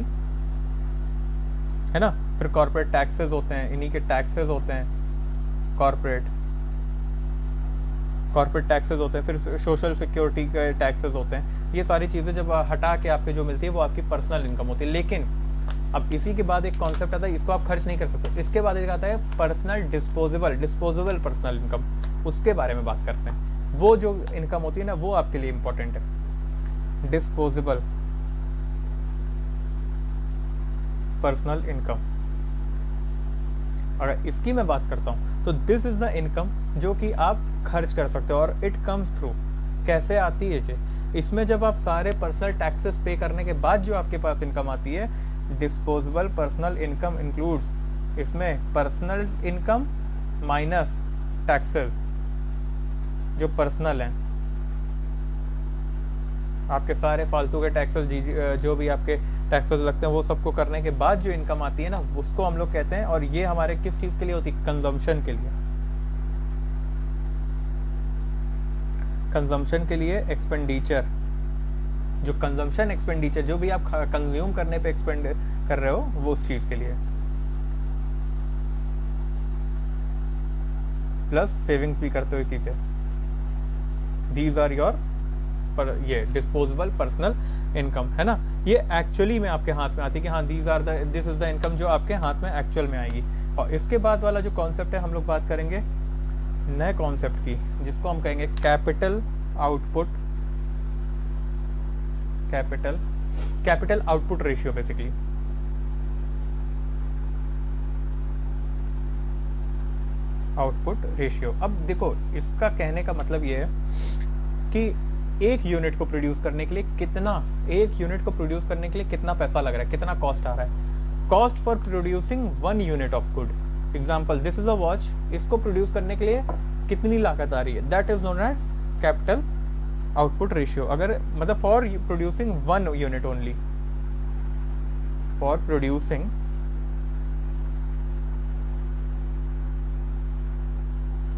है ना। फिर कॉर्पोरेट टैक्सेस होते हैं, इन्हीं के टैक्सेस होते हैं, कॉर्पोरेट टैक्सेस होते हैं। फिर सोशल सिक्योरिटी के टैक्सेस होते हैं। ये सारी चीज़ें जब हटा के आपके जो मिलती है वो आपकी पर्सनल इनकम होती है। लेकिन अब इसी के बाद एक कॉन्सेप्ट आता है, इसको आप खर्च नहीं कर सकते। इसके बाद एक आता है पर्सनल डिस्पोजेबल पर्सनल इनकम, उसके बारे में बात करते हैं। वो जो इनकम होती है ना, वो आपके लिए इंपॉर्टेंट है, डिस्पोजेबल पर्सनल इनकम। अगर इसकी मैं बात करता हूँ तो दिस इज द इनकम जो कि आप खर्च कर सकते हो, और इट कम्स थ्रू, कैसे आती है ये, इसमें जब आप सारे पर्सनल टैक्सेस पे करने के बाद जो आपके पास इनकम आती है, डिस्पोजेबल पर्सनल इनकम इंक्लूड्स, इसमें पर्सनल इनकम माइनस टैक्सेस जो पर्सनल हैं, आपके सारे फालतू के टैक्सेस जो भी आपके टैक्सेस लगते हैं वो सबको करने के बाद जो इनकम आती है ना, उसको हम लोग कहते हैं। और ये हमारे किस चीज़ के लिए होती है, कंजम्पशन के लिए। कंजम्पशन के लिए एक्सपेंडिचर, जो कंजम्पशन एक्सपेंडिचर जो भी आप कंज्यूम करने पे एक्सपेंड कर रहे हो, वो उस चीज़ के लिए, प्लस सेविंग्स भी करते हो इसी से। दीज आर योर पर ये डिस्पोजेबल पर्सनल इनकम, है ना। ये एक्चुअली में आपके हाथ में आती है कि हाँ दिस इज द इनकम जो आपके हाथ में एक्चुअल में आएगी। और इसके बाद वाला जो कॉन्सेप्ट है, हम लोग बात करेंगे नए कॉन्सेप्ट की, जिसको हम कहेंगे capital output ratio. Basically output ratio. अब देखो, इसका कहने का मतलब ये है कि एक यूनिट को प्रोड्यूस करने के लिए कितना पैसा लग रहा है, कितना कॉस्ट आ रहा है। Cost for producing 1 unit of good, example this is a watch, इसको प्रोड्यूस करने के लिए कितनी लागत आ रही है, that is known as capital output ratio. अगर मतलब for producing 1 unit only, for producing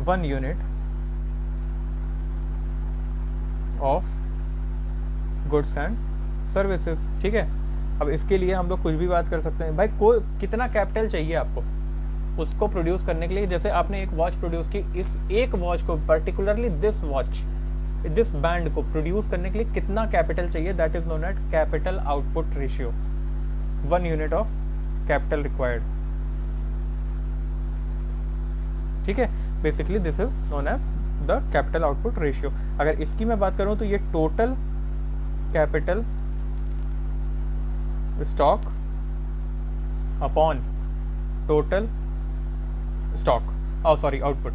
1 unit of goods and services, ठीक है। अब इसके लिए हम लोग कुछ भी बात कर सकते हैं भाई, कितना कैपिटल चाहिए आपको उसको प्रोड्यूस करने के लिए। जैसे आपने एक वॉच प्रोड्यूस की, इस एक वॉच को पर्टिकुलरली दिस बैंड को प्रोड्यूस करने के लिए कितना कैपिटल चाहिए, that is known as capital output ratio, 1 unit of capital required, ठीक है। Basically this is known as the capital output ratio. अगर इसकी मैं बात करूं तो ये total capital stock upon total output.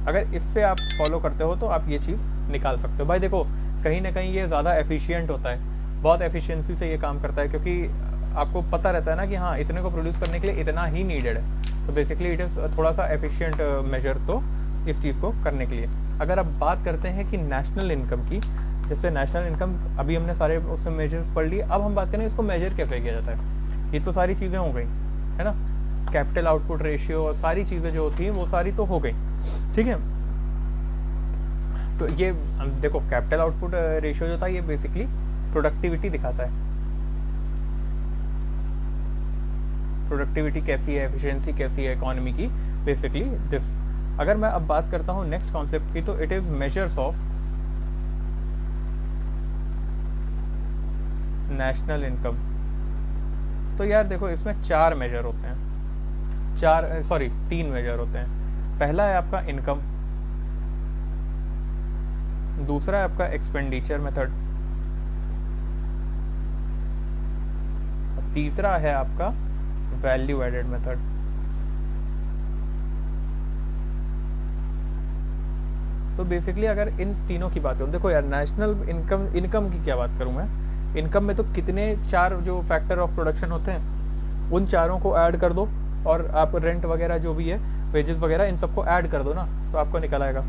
अगर इससे आप फॉलो करते हो तो आप ये चीज़ निकाल सकते हो। भाई देखो, कहीं ना कहीं ये ज़्यादा एफिशिएंट होता है, बहुत एफिशिएंसी से ये काम करता है, क्योंकि आपको पता रहता है ना कि हाँ इतने को प्रोड्यूस करने के लिए इतना ही नीडेड है। तो बेसिकली इट इज़ थोड़ा सा एफिशिएंट मेजर तो इस चीज़ को करने के लिए। अगर आप बात करते हैं कि नेशनल इनकम की, जैसे नेशनल इनकम अभी हमने सारे उसमें मेजर्स पढ़ लिए, अब हम बात करें इसको मेजर कैसे किया जाता है। ये तो सारी चीज़ें हो गई, है ना, कैपिटल आउटपुट रेशियो और सारी चीज़ें जो होती हैं वो सारी तो हो गई, ठीक है। तो ये देखो कैपिटल आउटपुट रेशियो जो था ये बेसिकली प्रोडक्टिविटी दिखाता है, प्रोडक्टिविटी कैसी है, एफिशिएंसी कैसी है इकोनॉमी की, बेसिकली दिस। अगर मैं अब बात करता हूँ नेक्स्ट कॉन्सेप्ट की, तो it is measures of national income. तो यार देखो इसमें 4 मेजर होते हैं, 3 मेजर होते हैं। पहला है आपका इनकम, दूसरा है आपका एक्सपेंडिचर मेथड, तीसरा है आपका वैल्यू एडेड मेथड। तो बेसिकली अगर इन तीनों की बात करूं, देखो यार नेशनल इनकम की क्या बात करूं मैं, इनकम में तो कितने 4 जो फैक्टर ऑफ प्रोडक्शन होते हैं उन चारों को ऐड कर दो, और आप रेंट वगैरह जो भी है, वेजेस वगैरह, इन सबको ऐड कर दो ना, तो आपको निकल आएगा।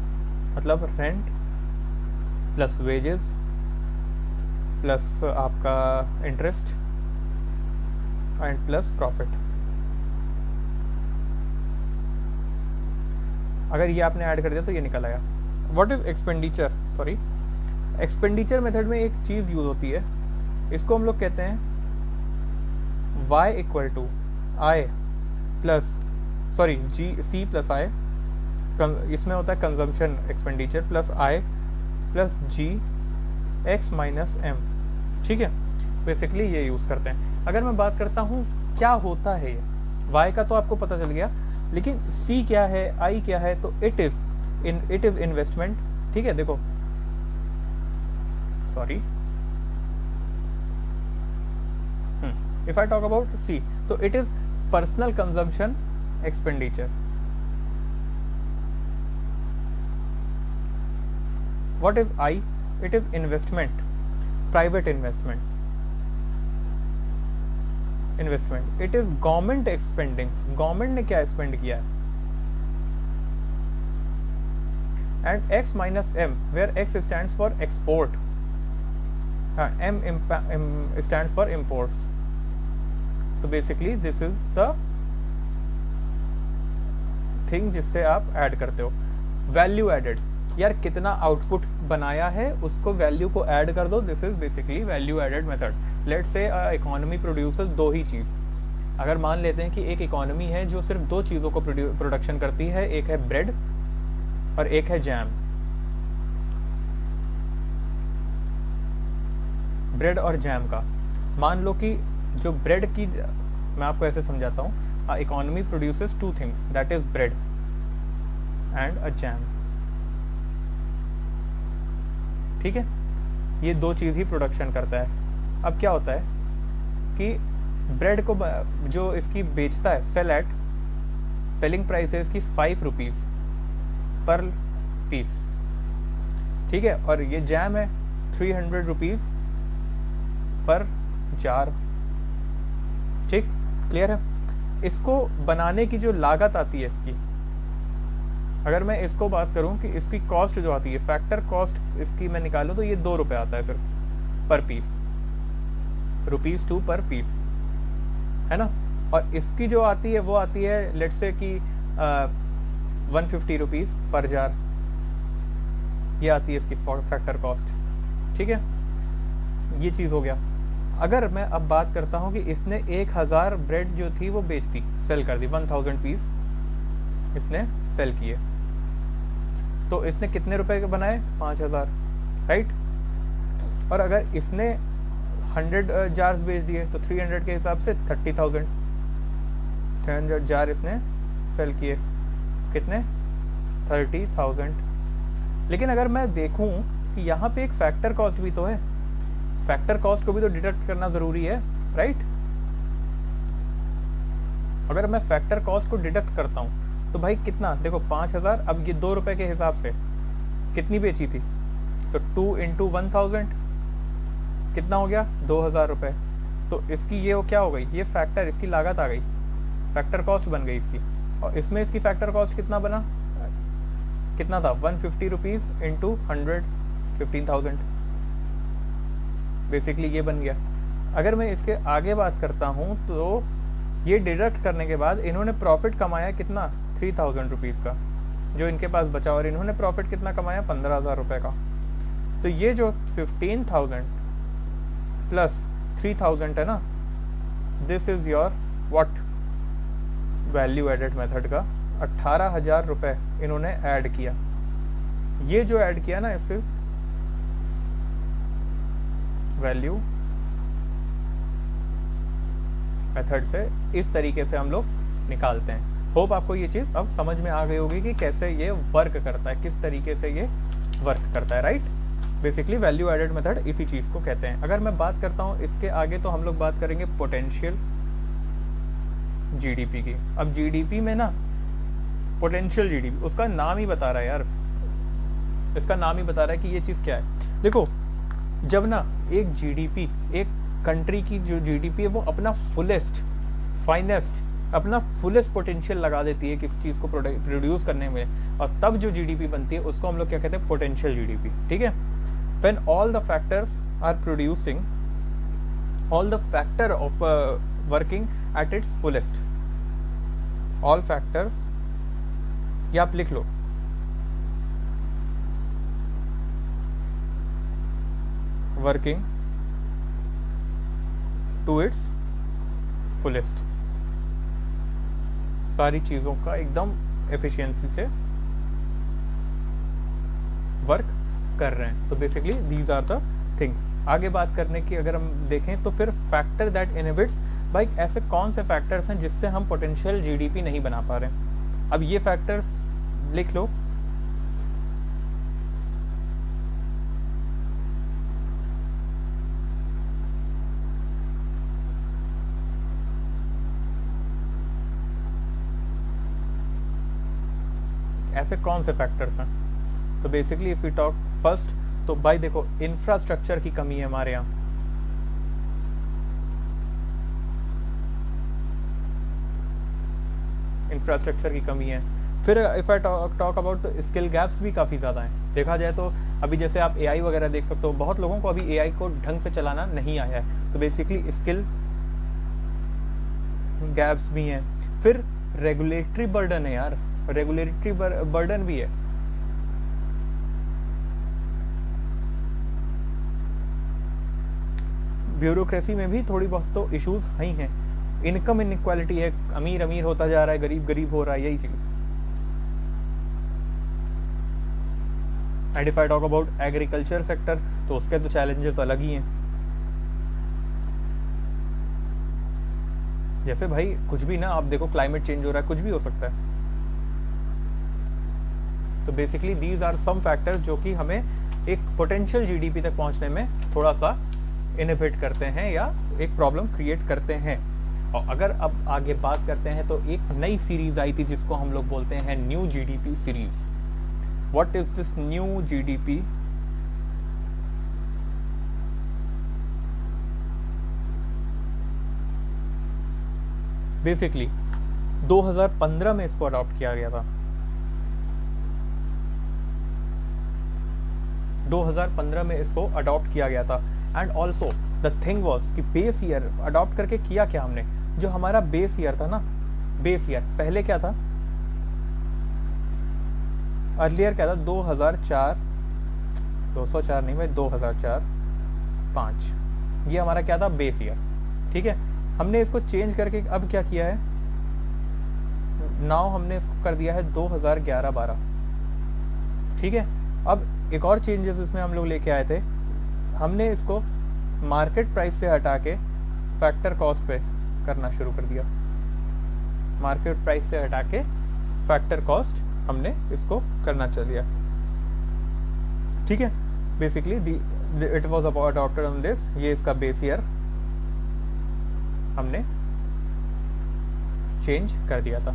मतलब रेंट प्लस वेजेस प्लस आपका इंटरेस्ट एंड प्लस प्रॉफिट। अगर ये आपने ऐड कर दिया तो ये निकल आया। What is expenditure, sorry expenditure method में एक चीज यूज होती है, इसको हम लोग कहते हैं y equal to I plus sorry C plus I, इसमें होता है consumption expenditure plus I plus G X minus M. ठीक है, बेसिकली ये यूज करते हैं। अगर मैं बात करता हूँ क्या होता है ये, y का तो आपको पता चल गया, लेकिन c क्या है, i क्या है, तो इट इज इन्वेस्टमेंट। ठीक है, देखो sorry if I talk about c, तो it is personal consumption expenditure. What is i? It is investment, private investments, investment. It is government expending, government ने क्या स्पेंड किया है। And x minus m, where x stands for export, m stands for imports. तो basically this is the thing जिससे आप add करते हो। Value added, यार कितना आउटपुट बनाया है उसको वैल्यू को ऐड कर दो, this is basically value added method. Let's say economy producers 2 ही चीज, अगर मान लेते हैं कि एक इकोनॉमी है जो सिर्फ 2 चीजों को प्रोडक्शन करती है, एक है ब्रेड और एक है जैम। ब्रेड और जैम का, मान लो कि जो ब्रेड की, मैं आपको ऐसे समझाता हूँ, economy produces 2 things, that is bread and a jam. ठीक है, ये 2 चीज ही प्रोडक्शन करता है। अब क्या होता है कि ब्रेड को जो इसकी बेचता है, सेलिंग प्राइस है इसकी 5 रुपीज पर पीस। ठीक है, और ये जैम है 300 रुपीज पर जार। ठीक, क्लियर है। इसको बनाने की जो लागत आती है इसकी, अगर मैं इसको बात करूं कि इसकी कॉस्ट जो आती है, फैक्टर कॉस्ट इसकी मैं निकालूं तो ये 2 रुपए आता है सिर्फ पर पीस, ₹2 पर पीस, है ना। और इसकी जो आती है वो आती है लेट्स से कि 150 रुपीज पर जार, ये आती है इसकी फैक्टर कॉस्ट। ठीक है, ये चीज़ हो गया। अगर मैं अब बात करता हूँ कि इसने 1000 ब्रेड जो थी वो बेच दी, सेल कर दी, 1000 पीस इसने सेल किए, तो इसने कितने रुपए के बनाए, 5000, राइट। और अगर इसने 100 जार्स बेच दिए तो 300 के हिसाब से 30,000, 300 जार इसने सेल किए, कितने, 30,000। लेकिन अगर मैं देखूं कि यहाँ पे एक फैक्टर कॉस्ट भी तो है, फैक्टर कॉस्ट को भी तो डिडक्ट करना जरूरी है, राइट। अगर मैं फैक्टर कॉस्ट को डिडक्ट करता हूं तो भाई कितना, देखो 5000, अब ये 2 रुपए के हिसाब से कितनी बेची थी, तो 2 इंटू 1000 कितना हो गया, 2000 रुपए। तो इसकी ये क्या हो गई, ये फैक्टर, इसकी लागत आ गई, फैक्टर कॉस्ट बन गई इसकी। और इसमें इसकी फैक्टर कॉस्ट कितना बना, कितना था, 150 रुपीज इंटू 100, 15,000, बेसिकली ये बन गया। अगर मैं इसके आगे बात करता हूँ तो ये डिडक्ट करने के बाद इन्होंने प्रॉफिट कमाया कितना, 3000 रुपीज़ का, जो इनके पास बचा, और इन्होंने प्रॉफिट कितना कमाया, 15,000 रुपये का। तो ये जो 15,000 प्लस 3,000 है ना, this is your what, value added method का 18,000 रुपये इन्होंने ऐड किया। ये जो ऐड किया ना, इस इज वैल्यू मेथड से इस तरीके से हम लोग निकालते हैं। होप आपको ये चीज़ अब समझ में आ गई होगी कि कैसे ये वर्क करता है, किस तरीके से ये वर्क करता है, right. Basically value added method इसी चीज़ को कहते हैं। अगर मैं बात करता हूँ इसके आगे, तो हम लोग बात करेंगे पोटेंशियल जीडीपी की। अब जीडीपी में ना, पोटेंशियल जीडीपी उसका नाम ही बता रहा है यार, इसका नाम ही बता रहा है कि ये चीज़ क्या है। देखो, जब ना एक जीडीपी, एक कंट्री की जो जीडीपी है वो अपना फुलेस्ट, फाइनेस्ट, अपना फुलेस्ट पोटेंशियल लगा देती है किसी चीज़ को प्रोड्यूस करने में, और तब जो जीडीपी बनती है उसको हम लोग क्या कहते हैं, पोटेंशियल जीडीपी, ठीक है। When all the factors are producing, all the factor of working at its fullest, all factors, या आप लिख लो वर्किंग टू इट्स फुलेस्ट, सारी चीज़ों का एकदम एफिशिएंसी से वर्क कर रहे हैं। तो basically these are the things. आगे बात करने की अगर हम देखें तो फिर फैक्टर दैट इनहिबिट्स, भाई ऐसे कौन से फैक्टर्स हैं जिससे हम पोटेंशियल जीडीपी नहीं बना पा रहे हैं। अब ये फैक्टर्स लिख लो, ऐसे कौन से फैक्टर्स हैं। तो basically if you talk first, तो भाई देखो इंफ्रास्ट्रक्चर की कमी है हमारे यहाँ, इंफ्रास्ट्रक्चर की कमी है। फिर इफ आई टॉक अबाउट, तो स्किल गैप्स भी काफ़ी ज़्यादा हैं। देखा जाए तो अभी जैसे आप एआई वगैरह देख सकते हो, बहुत लोगों को अभी एआई को ढंग से चलाना नहीं आया है, तो बेसिकली स्किल गैप्स भी हैं। फिर रेगुलेटरी बर्डन है यार, रेगुलेटरी बर्डन भी है। ब्यूरोक्रेसी में भी थोड़ी बहुत तो इश्यूज ही हैं। इनकम इनइक्वालिटी है, अमीर अमीर होता जा रहा है, गरीब गरीब हो रहा है, यही चीज। And if I talk about agriculture sector, तो उसके तो चैलेंजेस अलग ही हैं। जैसे भाई कुछ भी ना, आप देखो क्लाइमेट चेंज हो रहा है, कुछ भी हो सकता है। तो basically these are some factors जो कि हमें एक पोटेंशियल जीडीपी तक पहुंचने में थोड़ा सा इनहिबिट करते हैं या एक प्रॉब्लम क्रिएट करते हैं। और अगर अब आगे बात करते हैं, तो एक नई सीरीज आई थी जिसको हम लोग बोलते हैं new GDP series. What is this new GDP? Basically 2015 में इसको अडॉप्ट किया गया था। 2015 में इसको अडॉप्ट किया गया था। And also the thing was कि बेस ईयर अडॉप्ट करके किया क्या हमने, जो हमारा बेस ईयर था ना, बेस ईयर पहले क्या था, अर्लियर क्या था, 2004, 204 नहीं भाई, 2004-5, ये हमारा क्या था, बेस ईयर। ठीक है, हमने इसको चेंज करके अब क्या किया है, नाउ हमने इसको कर दिया है 2011-12। ठीक है, अब एक और चेंजेस इसमें हम लोग लेके आए थे, हमने इसको मार्केट प्राइस से हटा के फैक्टर कॉस्ट पे करना शुरू कर दिया। मार्केट प्राइस से हटा के फैक्टर कॉस्ट हमने इसको करना चल दिया। ठीक है, basically it was adopted on this, ये इसका बेस ईयर हमने चेंज कर दिया था।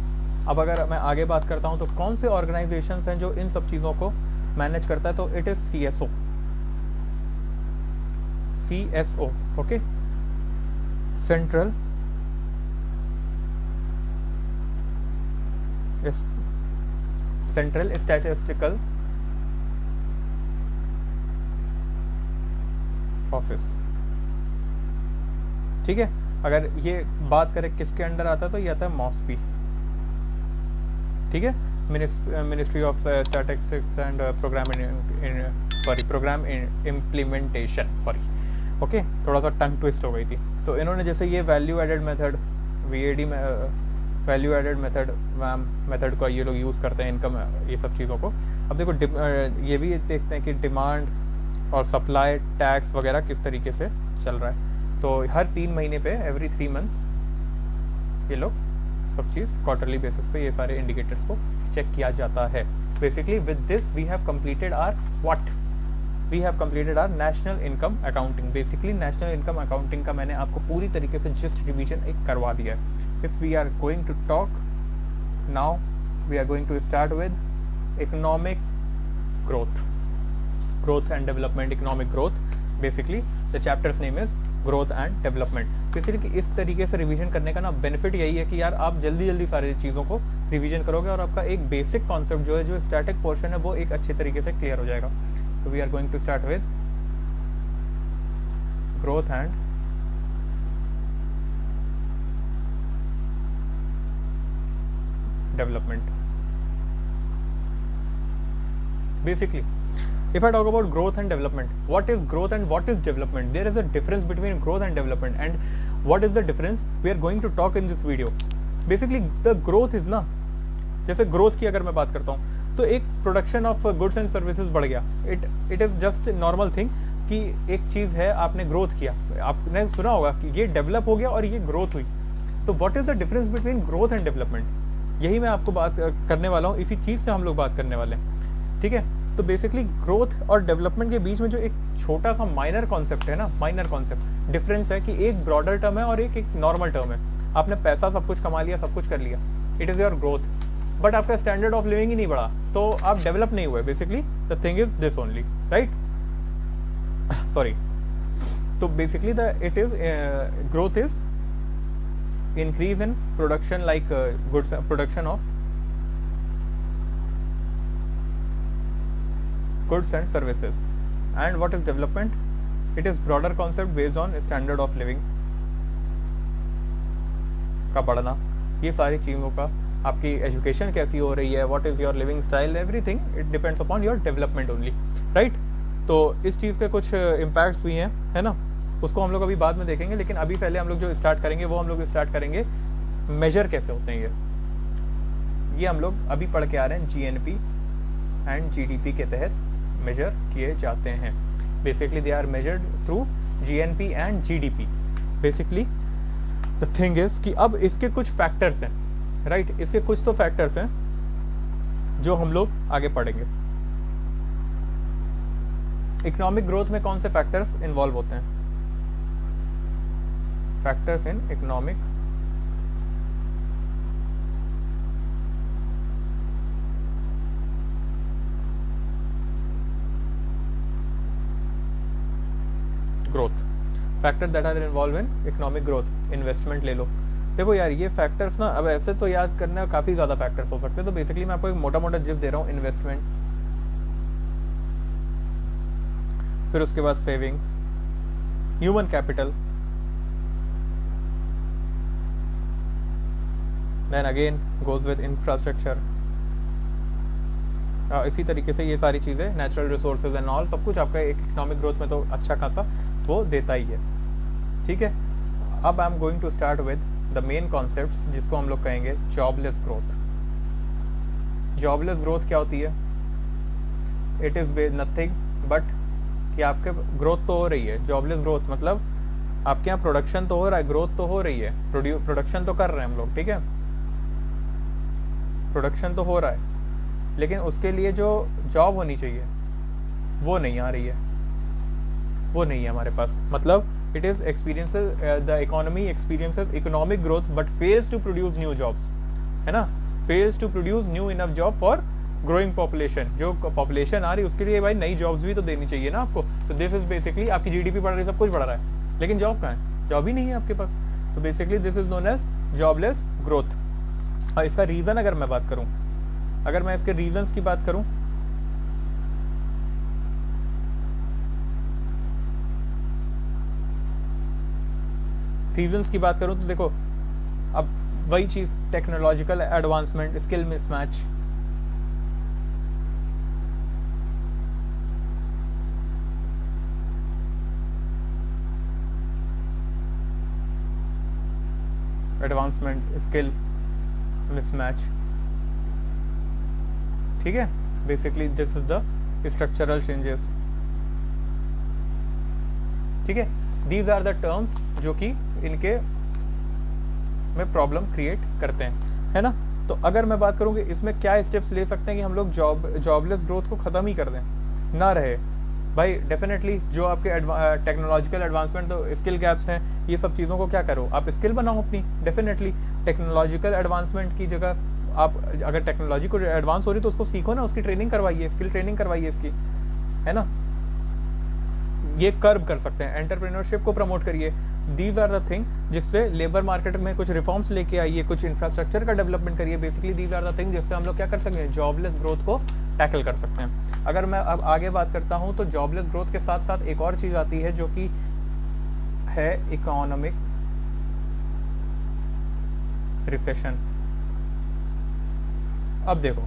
अब अगर मैं आगे बात करता हूं तो कौन से ऑर्गेनाइजेशंस हैं जो इन सब चीज़ों को मैनेज करता है, तो it is CSO। CSO, okay, central statistical office. ठीक है, अगर ये बात करें किसके अंडर आता है, तो ये आता है मॉस्पी। ठीक है, ministry of statistics and programme implementation, okay, थोड़ा सा टंग ट्विस्ट हो गई थी। तो इन्होंने जैसे ये value added method, VAD value added method का ये लोग यूज़ करते हैं इनकम, ये सब चीज़ों को। अब देखो ये भी देखते हैं कि डिमांड और सप्लाई टैक्स वगैरह किस तरीके से चल रहा है। तो हर 3 महीने पे, एवरी 3 मंथ्स, ये लोग सब चीज़ क्वार्टरली बेसिस पे ये सारे इंडिकेटर्स को चेक किया जाता है। Basically with this we have completed our what, we have completed our national income accounting. Basically national income accounting का मैंने आपको पूरी तरीके से जस्ट रिवीजन एक करवा दिया है। If we are going to talk now, we are going to start with economic growth and development, economic growth. Basically the chapter's name is growth and development. Basically इस तरीके से रिवीजन करने का ना बेनिफिट यही है कि यार आप जल्दी जल्दी सारी चीज़ों को रिवीजन करोगे और आपका एक बेसिक कॉन्सेप्ट जो है, जो स्टैटिक पोर्शन है, वो एक अच्छे तरीके से क्लियर हो जाएगा। तो we are going to start with growth and development. Basically, if I talk about growth and development, what is growth and what is development? There is a difference between growth and development, and what is the difference we are going to talk in this video. Basically the growth is ना, जैसे growth की अगर मैं बात करता हूँ तो एक production of goods and services बढ़ गया, it is just normal thing कि एक चीज़ है, आपने ग्रोथ किया, आपने सुना होगा कि ये डेवलप हो गया और ये ग्रोथ हुई। तो what is the difference between growth and development, यही मैं आपको बात करने वाला हूँ, इसी चीज़ से हम लोग बात करने वाले हैं, ठीक है। तो बेसिकली ग्रोथ और डेवलपमेंट के बीच में जो एक छोटा सा माइनर कॉन्सेप्ट है ना, माइनर कॉन्सेप्ट डिफरेंस है कि एक ब्रॉडर टर्म है और एक नॉर्मल टर्म है। आपने पैसा सब कुछ कमा लिया, सब कुछ कर लिया, it is your growth, but आपका स्टैंडर्ड ऑफ लिविंग ही नहीं बढ़ा, तो आप डेवलप नहीं हुए। Basically the thing is this only, right, sorry. तो basically the it is growth is increase in production, like goods production of goods and services. And what is development? It is broader concept based on standard of living का बढ़ना। ये सारी चीज़ों का, आपकी education कैसी हो रही है, what is your living style, everything it depends upon your development only, right. तो इस चीज़ के कुछ इम्पैक्ट्स भी हैं, है ना, उसको हम लोग अभी बाद में देखेंगे। लेकिन अभी पहले हम लोग जो स्टार्ट करेंगे वो हम लोग स्टार्ट करेंगे मेजर कैसे होते हैं ये हम लोग अभी पढ़ के आ रहे हैं। GNP एंड GDP के तहत मेजर किए जाते हैं। Basically they are measured through GNP and GDP। Basically the thing is कि अब इसके कुछ फैक्टर्स हैं, राइट, इसके कुछ तो फैक्टर्स हैं जो हम लोग आगे पढ़ेंगे। इकोनॉमिक ग्रोथ में कौन से फैक्टर्स इन्वॉल्व होते हैं? Factors in economic growth, factor that are involve in economic growth. Investment ले लो, देखो यार ये फैक्टर्स ना, अब ऐसे तो याद करना काफ़ी ज़्यादा फैक्टर्स हो सकते हैं, तो बेसिकली मैं आपको एक मोटा मोटा जिस्ट दे रहा हूँ। इन्वेस्टमेंट, फिर उसके बाद savings, human capital, then again goes with infrastructure. इसी तरीके से ये सारी चीज़ें, नेचुरल रिसोर्सेज एंड ऑल, सब कुछ आपका एक इकोनॉमिक ग्रोथ में तो अच्छा खासा वो देता ही है, ठीक है। अब I am going to start with the main concepts जिसको हम लोग कहेंगे जॉबलेस ग्रोथ। जॉबलेस ग्रोथ क्या होती है? इट इज़ नथिंग बट कि आपके ग्रोथ तो हो रही है। जॉबलेस ग्रोथ मतलब आपके यहाँ प्रोडक्शन तो हो रहा है, ग्रोथ तो हो रही है, प्रोडक्शन तो कर रहे हैं हम लोग, ठीक है, प्रोडक्शन तो हो रहा है, लेकिन उसके लिए जो जॉब होनी चाहिए वो नहीं आ रही है, वो नहीं है हमारे पास। मतलब it is experiences, the economy experiences economic growth but fails to produce new jobs, है ना, fails to produce new enough job for growing population. जो पॉपुलेशन आ रही है उसके लिए भाई नई जॉब्स भी तो देनी चाहिए ना आपको। तो दिस इज बेसिकली आपकी GDP बढ़ रही है, सब कुछ बढ़ रहा है, लेकिन जॉब कहाँ है? जॉब ही नहीं है आपके पास। तो basically this is known as jobless growth. और इसका रीज़न अगर मैं बात करूँ, अगर मैं इसके रीजंस की बात करूं, तो देखो अब वही चीज़, technological advancement, skill mismatch, advancement, skill mismatch, ठीक है। Basically this is the structural changes, ठीक है। दीज आर द टर्म्स जो कि इनके में प्रॉब्लम क्रिएट करते हैं, है ना। तो अगर मैं बात करूँ कि इसमें क्या स्टेप्स ले सकते हैं कि हम लोग जॉबलेस ग्रोथ को ख़त्म ही कर दें, ना रहे भाई। डेफिनेटली जो आपके टेक्नोलॉजिकल एडवांसमेंट, तो स्किल गैप्स हैं, ये सब चीज़ों को क्या करो, आप स्किल बनाओ अपनी। डेफिनेटली टेक्नोलॉजिकल एडवांसमेंट की जगह आप अगर टेक्नोलॉजी को एडवांस हो रही तो उसको सीखो ना, उसकी ट्रेनिंग करवाइए, स्किल ट्रेनिंग करवाइए इसकी, है ना। ये कर्व कर सकते हैं, एंटरप्रेन्योरशिप को प्रमोट करिए। दीज आर द थिंग जिससे लेबर मार्केट में कुछ रिफॉर्म्स लेके आइए, कुछ इंफ्रास्ट्रक्चर का डेवलपमेंट करिए। Basically these are the thing जिससे हम लोग क्या कर सकते हैं, जॉबलेस ग्रोथ को टैकल कर सकते हैं। अगर मैं अब आगे बात करता हूं तो जॉबलेस ग्रोथ के साथ साथ एक और चीज आती है जो कि है इकोनॉमिक रिसेशन। अब देखो,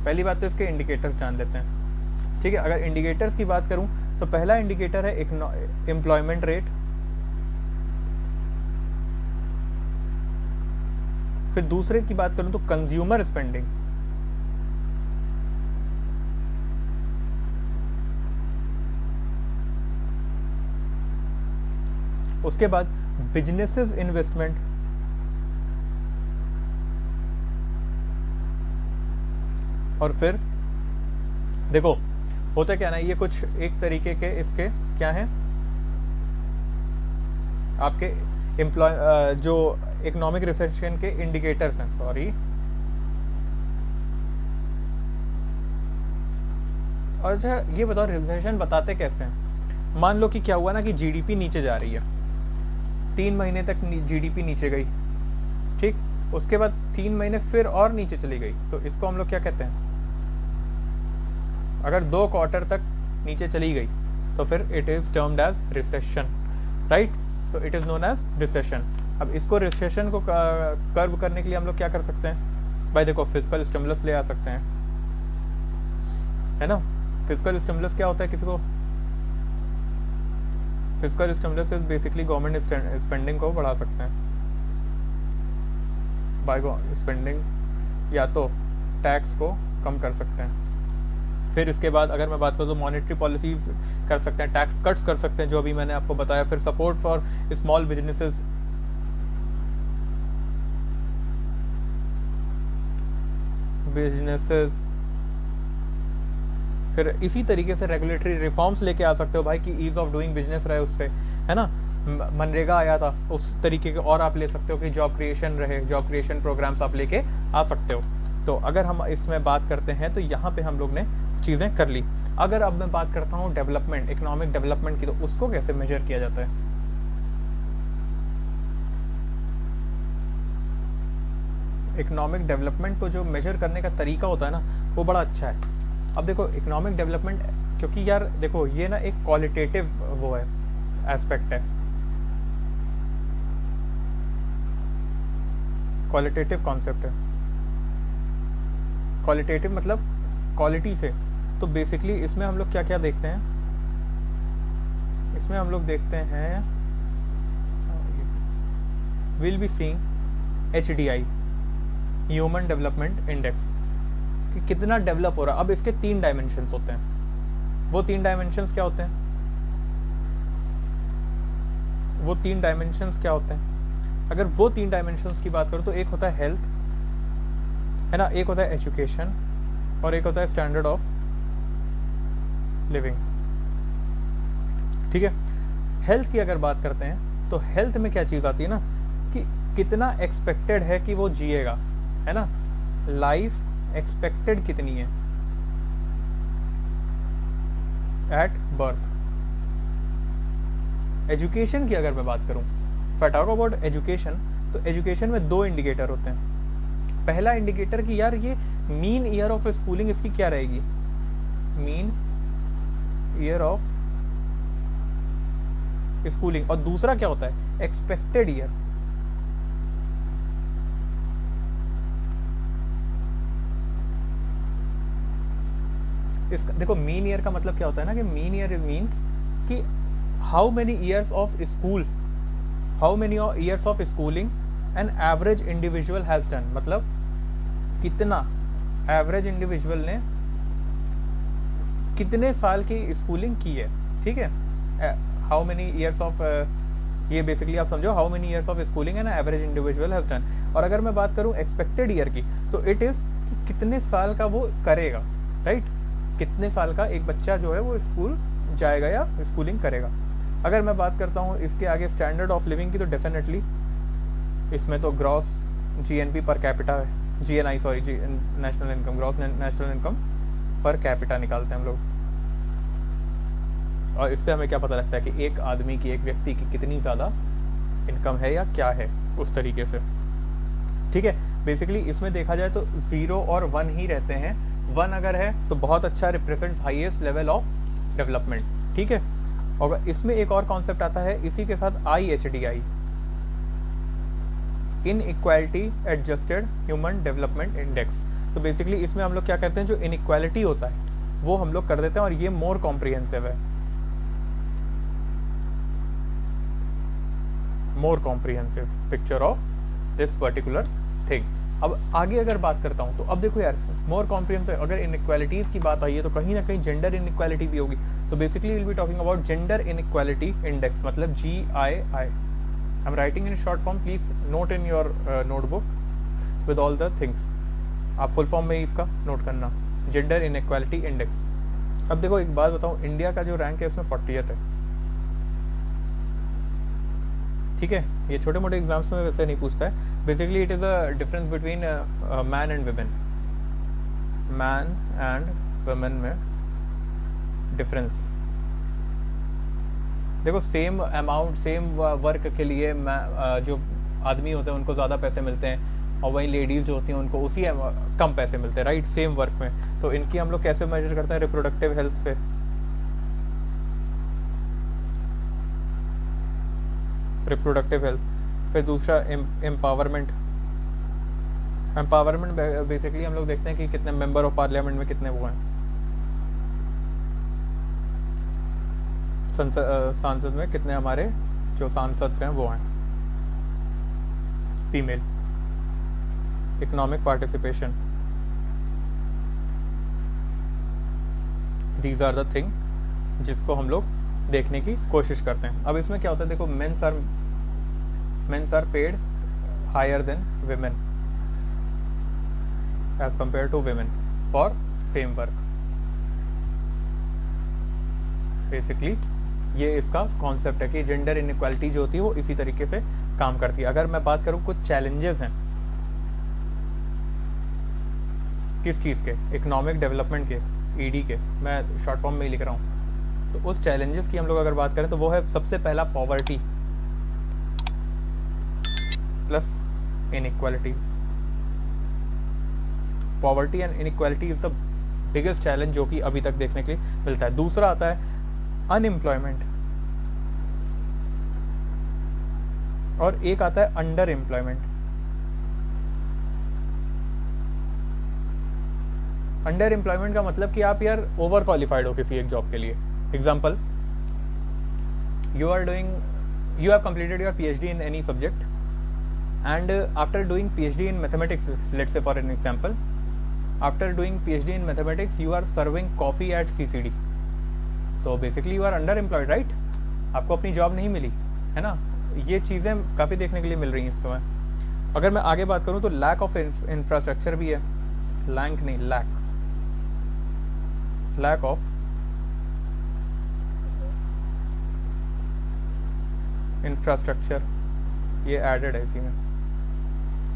पहली बात तो इसके इंडिकेटर्स जान लेते हैं, ठीक है। अगर इंडिकेटर्स की बात करूं तो पहला इंडिकेटर है एम्प्लॉयमेंट रेट, फिर दूसरे की बात करूं तो कंज्यूमर स्पेंडिंग, उसके बाद बिजनेसेस इन्वेस्टमेंट, और फिर देखो होता क्या ना, ये कुछ एक तरीके के इसके क्या हैं, आपके एम्प्लॉय जो इकोनॉमिक रिसेशन के इंडिकेटर्स हैं, सॉरी। अच्छा ये बताओ रिसेशन बताते कैसे हैं। मान लो कि क्या हुआ ना कि जीडीपी नीचे जा रही है, 3 महीने तक जीडीपी नीचे गई, ठीक। उसके बाद 3 महीने फिर और नीचे चली गई, तो इसको हम लोग क्या कहते हैं, अगर 2 क्वार्टर तक नीचे चली गई तो फिर it is termed as recession, right. तो it is known as recession. अब इसको रिसेशन को कर्व करने के लिए हम लोग क्या कर सकते हैं भाई, देखो फिस्कल स्टिमुलस ले आ सकते हैं, है ना। फिस्कल स्टिमुलस क्या होता है, किसी को fiscal stimulus is basically government spending को बढ़ा सकते हैं बाय स्पेंडिंग, या तो टैक्स को कम कर सकते हैं। फिर इसके बाद अगर मैं बात करूँ तो मॉनेटरी पॉलिसीज कर सकते हैं, टैक्स कट्स कर सकते हैं जो अभी मैंने आपको बताया। फिर सपोर्ट फॉर स्मॉल बिजनेसेस, फिर इसी तरीके से रेगुलेटरी रिफॉर्म्स लेके आ सकते हो भाई कि ईज ऑफ डूइंग बिजनेस रहे उससे, है ना। मनरेगा आया था, उस तरीके के और आप ले सकते हो कि जॉब क्रिएशन रहे, जॉब क्रिएशन प्रोग्राम्स आप लेके आ सकते हो। तो अगर हम इसमें बात करते हैं तो यहाँ पे हम लोग ने चीज़ें कर ली। अगर अब मैं बात करता हूँ डेवलपमेंट, इकोनॉमिक डेवलपमेंट की, तो उसको कैसे मेजर किया जाता है। इकोनॉमिक डेवलपमेंट को जो मेजर करने का तरीका होता है ना, वो बड़ा अच्छा है। अब देखो इकोनॉमिक डेवलपमेंट, क्योंकि यार देखो ये ना एक क्वालिटेटिव वो है, एस्पेक्ट है, क्वालिटेटिव कॉन्सेप्ट है। क्वालिटेटिव मतलब क्वालिटी से। तो बेसिकली इसमें हम लोग क्या क्या देखते हैं, इसमें हम लोग देखते हैं will be seeing HDI, human development index, कि कितना डेवलप हो रहा है। अब इसके 3 डायमेंशंस होते हैं। वो 3 डायमेंशंस क्या होते हैं, वो 3 डायमेंशंस क्या होते हैं। अगर वो 3 डायमेंशंस की बात करूं तो एक होता है हेल्थ, है ना, एक होता है एजुकेशन, और एक होता है स्टैंडर्ड ऑफ लिविंग, ठीक है। हेल्थ की अगर बात करते हैं तो हेल्थ में क्या चीज़ आती है ना, कि कितना एक्सपेक्टेड है कि वो जिएगा, है ना, लाइफ एक्सपेक्टेड कितनी है एट बर्थ। एजुकेशन की अगर मैं बात करूं, if I talk about education, तो एजुकेशन में 2 इंडिकेटर होते हैं। पहला इंडिकेटर कि यार ये मीन ईयर ऑफ स्कूलिंग इसकी क्या रहेगी, मीन ईयर ऑफ स्कूलिंग, और दूसरा क्या होता है, एक्सपेक्टेड ईयर। इसका देखो मीन ईयर का मतलब क्या होता है ना, कि मीन ईयर मीन्स कि how many years of school, how many years of schooling an average individual has done, मतलब कितना एवरेज इंडिविजुअल ने कितने साल की स्कूलिंग की है, ठीक है। हाउ मेनी ईयर्स ऑफ, ये बेसिकली आप समझो how many years of schooling an average individual has done. और अगर मैं बात करूं एक्सपेक्टेड ईयर की, तो इट इज़ कितने साल का वो करेगा, राइट। कितने साल का एक बच्चा जो है वो स्कूल जाएगा या स्कूलिंग करेगा। अगर मैं बात करता हूँ इसके आगे स्टैंडर्ड ऑफ लिविंग की, तो डेफिनेटली इसमें तो ग्रॉस जीएनपी पर कैपिटा है, GNI sorry national income, gross national income per capita निकालते हैं हम लोग। और इससे हमें क्या पता लगता है कि एक आदमी की, एक व्यक्ति की कितनी ज़्यादा इनकम है या क्या है, उस तरीके से, ठीक है। बेसिकली इसमें देखा जाए तो 0 और 1 ही रहते हैं। 1 अगर है तो बहुत अच्छा, represents highest level of development, ठीक है। और इसमें एक और कॉन्सेप्ट आता है इसी के साथ, IHDI, इन equality adjusted human development index. तो बेसिकली इसमें हम लोग क्या कहते हैं, जो इनइक्वालिटी होता है वो हम लोग कर देते हैं, और ये मोर कॉम्प्रिहेंसिव है, मोर comprehensive picture of this particular thing. अब आगे अगर बात करता हूँ तो अब देखो यार, मोर कॉम्प्रिहेंसिव, अगर इनइक्वालिटीज़ की बात आई है तो कहीं ना कहीं जेंडर इनइक्वालिटी भी होगी। तो basically will be talking about gender inequality index, मतलब GII। I'm writing in short form, please note in your notebook with all the things। आप फुल फॉर्म में ही इसका नोट करना, जेंडर इनइक्वालिटी इंडेक्स। अब देखो एक बात बताऊँ, इंडिया का जो रैंक है इसमें 40th है, ठीक है। ये छोटे मोटे एग्जाम्स में वैसे नहीं पूछता है। Basically it is a difference between man and women, man and women में डिफरेंस। देखो सेम अमाउंट, सेम वर्क के लिए जो आदमी होते हैं उनको ज़्यादा पैसे मिलते हैं, और वही लेडीज़ जो होती हैं उनको उसी कम पैसे मिलते हैं, राइट, सेम वर्क में। तो इनकी हम लोग कैसे मेजर करते हैं, रिप्रोडक्टिव हेल्थ से। रिप्रोडक्टिव हेल्थ, फिर दूसरा एम्पावरमेंट। एम्पावरमेंट बेसिकली हम लोग देखते हैं कि कितने मेंबर ऑफ पार्लियामेंट में कितने वो हैं, सांसद में कितने हमारे जो सांसद हैं वो हैं female. Economic participation, these are the thing जिसको हम लोग देखने की कोशिश करते हैं। अब इसमें क्या होता है, देखो men's are paid higher than women as compared to women for same work। Basically ये इसका कॉन्सेप्ट है कि जेंडर इनइक्वालिटी जो होती है वो इसी तरीके से काम करती है। अगर मैं बात करूँ कुछ चैलेंजेस हैं किस चीज़ के, इकोनॉमिक डेवलपमेंट के, ED के, मैं शॉर्ट फॉर्म में ही लिख रहा हूँ। तो उस चैलेंजेस की हम लोग अगर बात करें तो वो है सबसे पहला poverty plus inequalities. Poverty and inequality is the biggest challenge जो कि अभी तक देखने के लिए मिलता है। दूसरा आता है अनएम्प्लॉयमेंट, और एक आता है अंडर एम्प्लॉयमेंट। अंडर एम्प्लॉयमेंट का मतलब कि आप यार ओवर क्वालिफाइड हो किसी एक जॉब के लिए। Example, you have completed your PhD in any subject, and after doing PhD in mathematics, let's say for an example, after doing PhD in mathematics you are serving coffee at CCD, तो basically you are under employed, right, आपको अपनी job नहीं मिली है ना। ये चीज़ें काफ़ी देखने के लिए मिल रही हैं इस समय। अगर मैं आगे बात करूँ तो लैक ऑफ इंफ्रास्ट्रक्चर भी है, लैंक नहीं लैक ऑफ इंफ्रास्ट्रक्चर, ये एडेड है इसी में,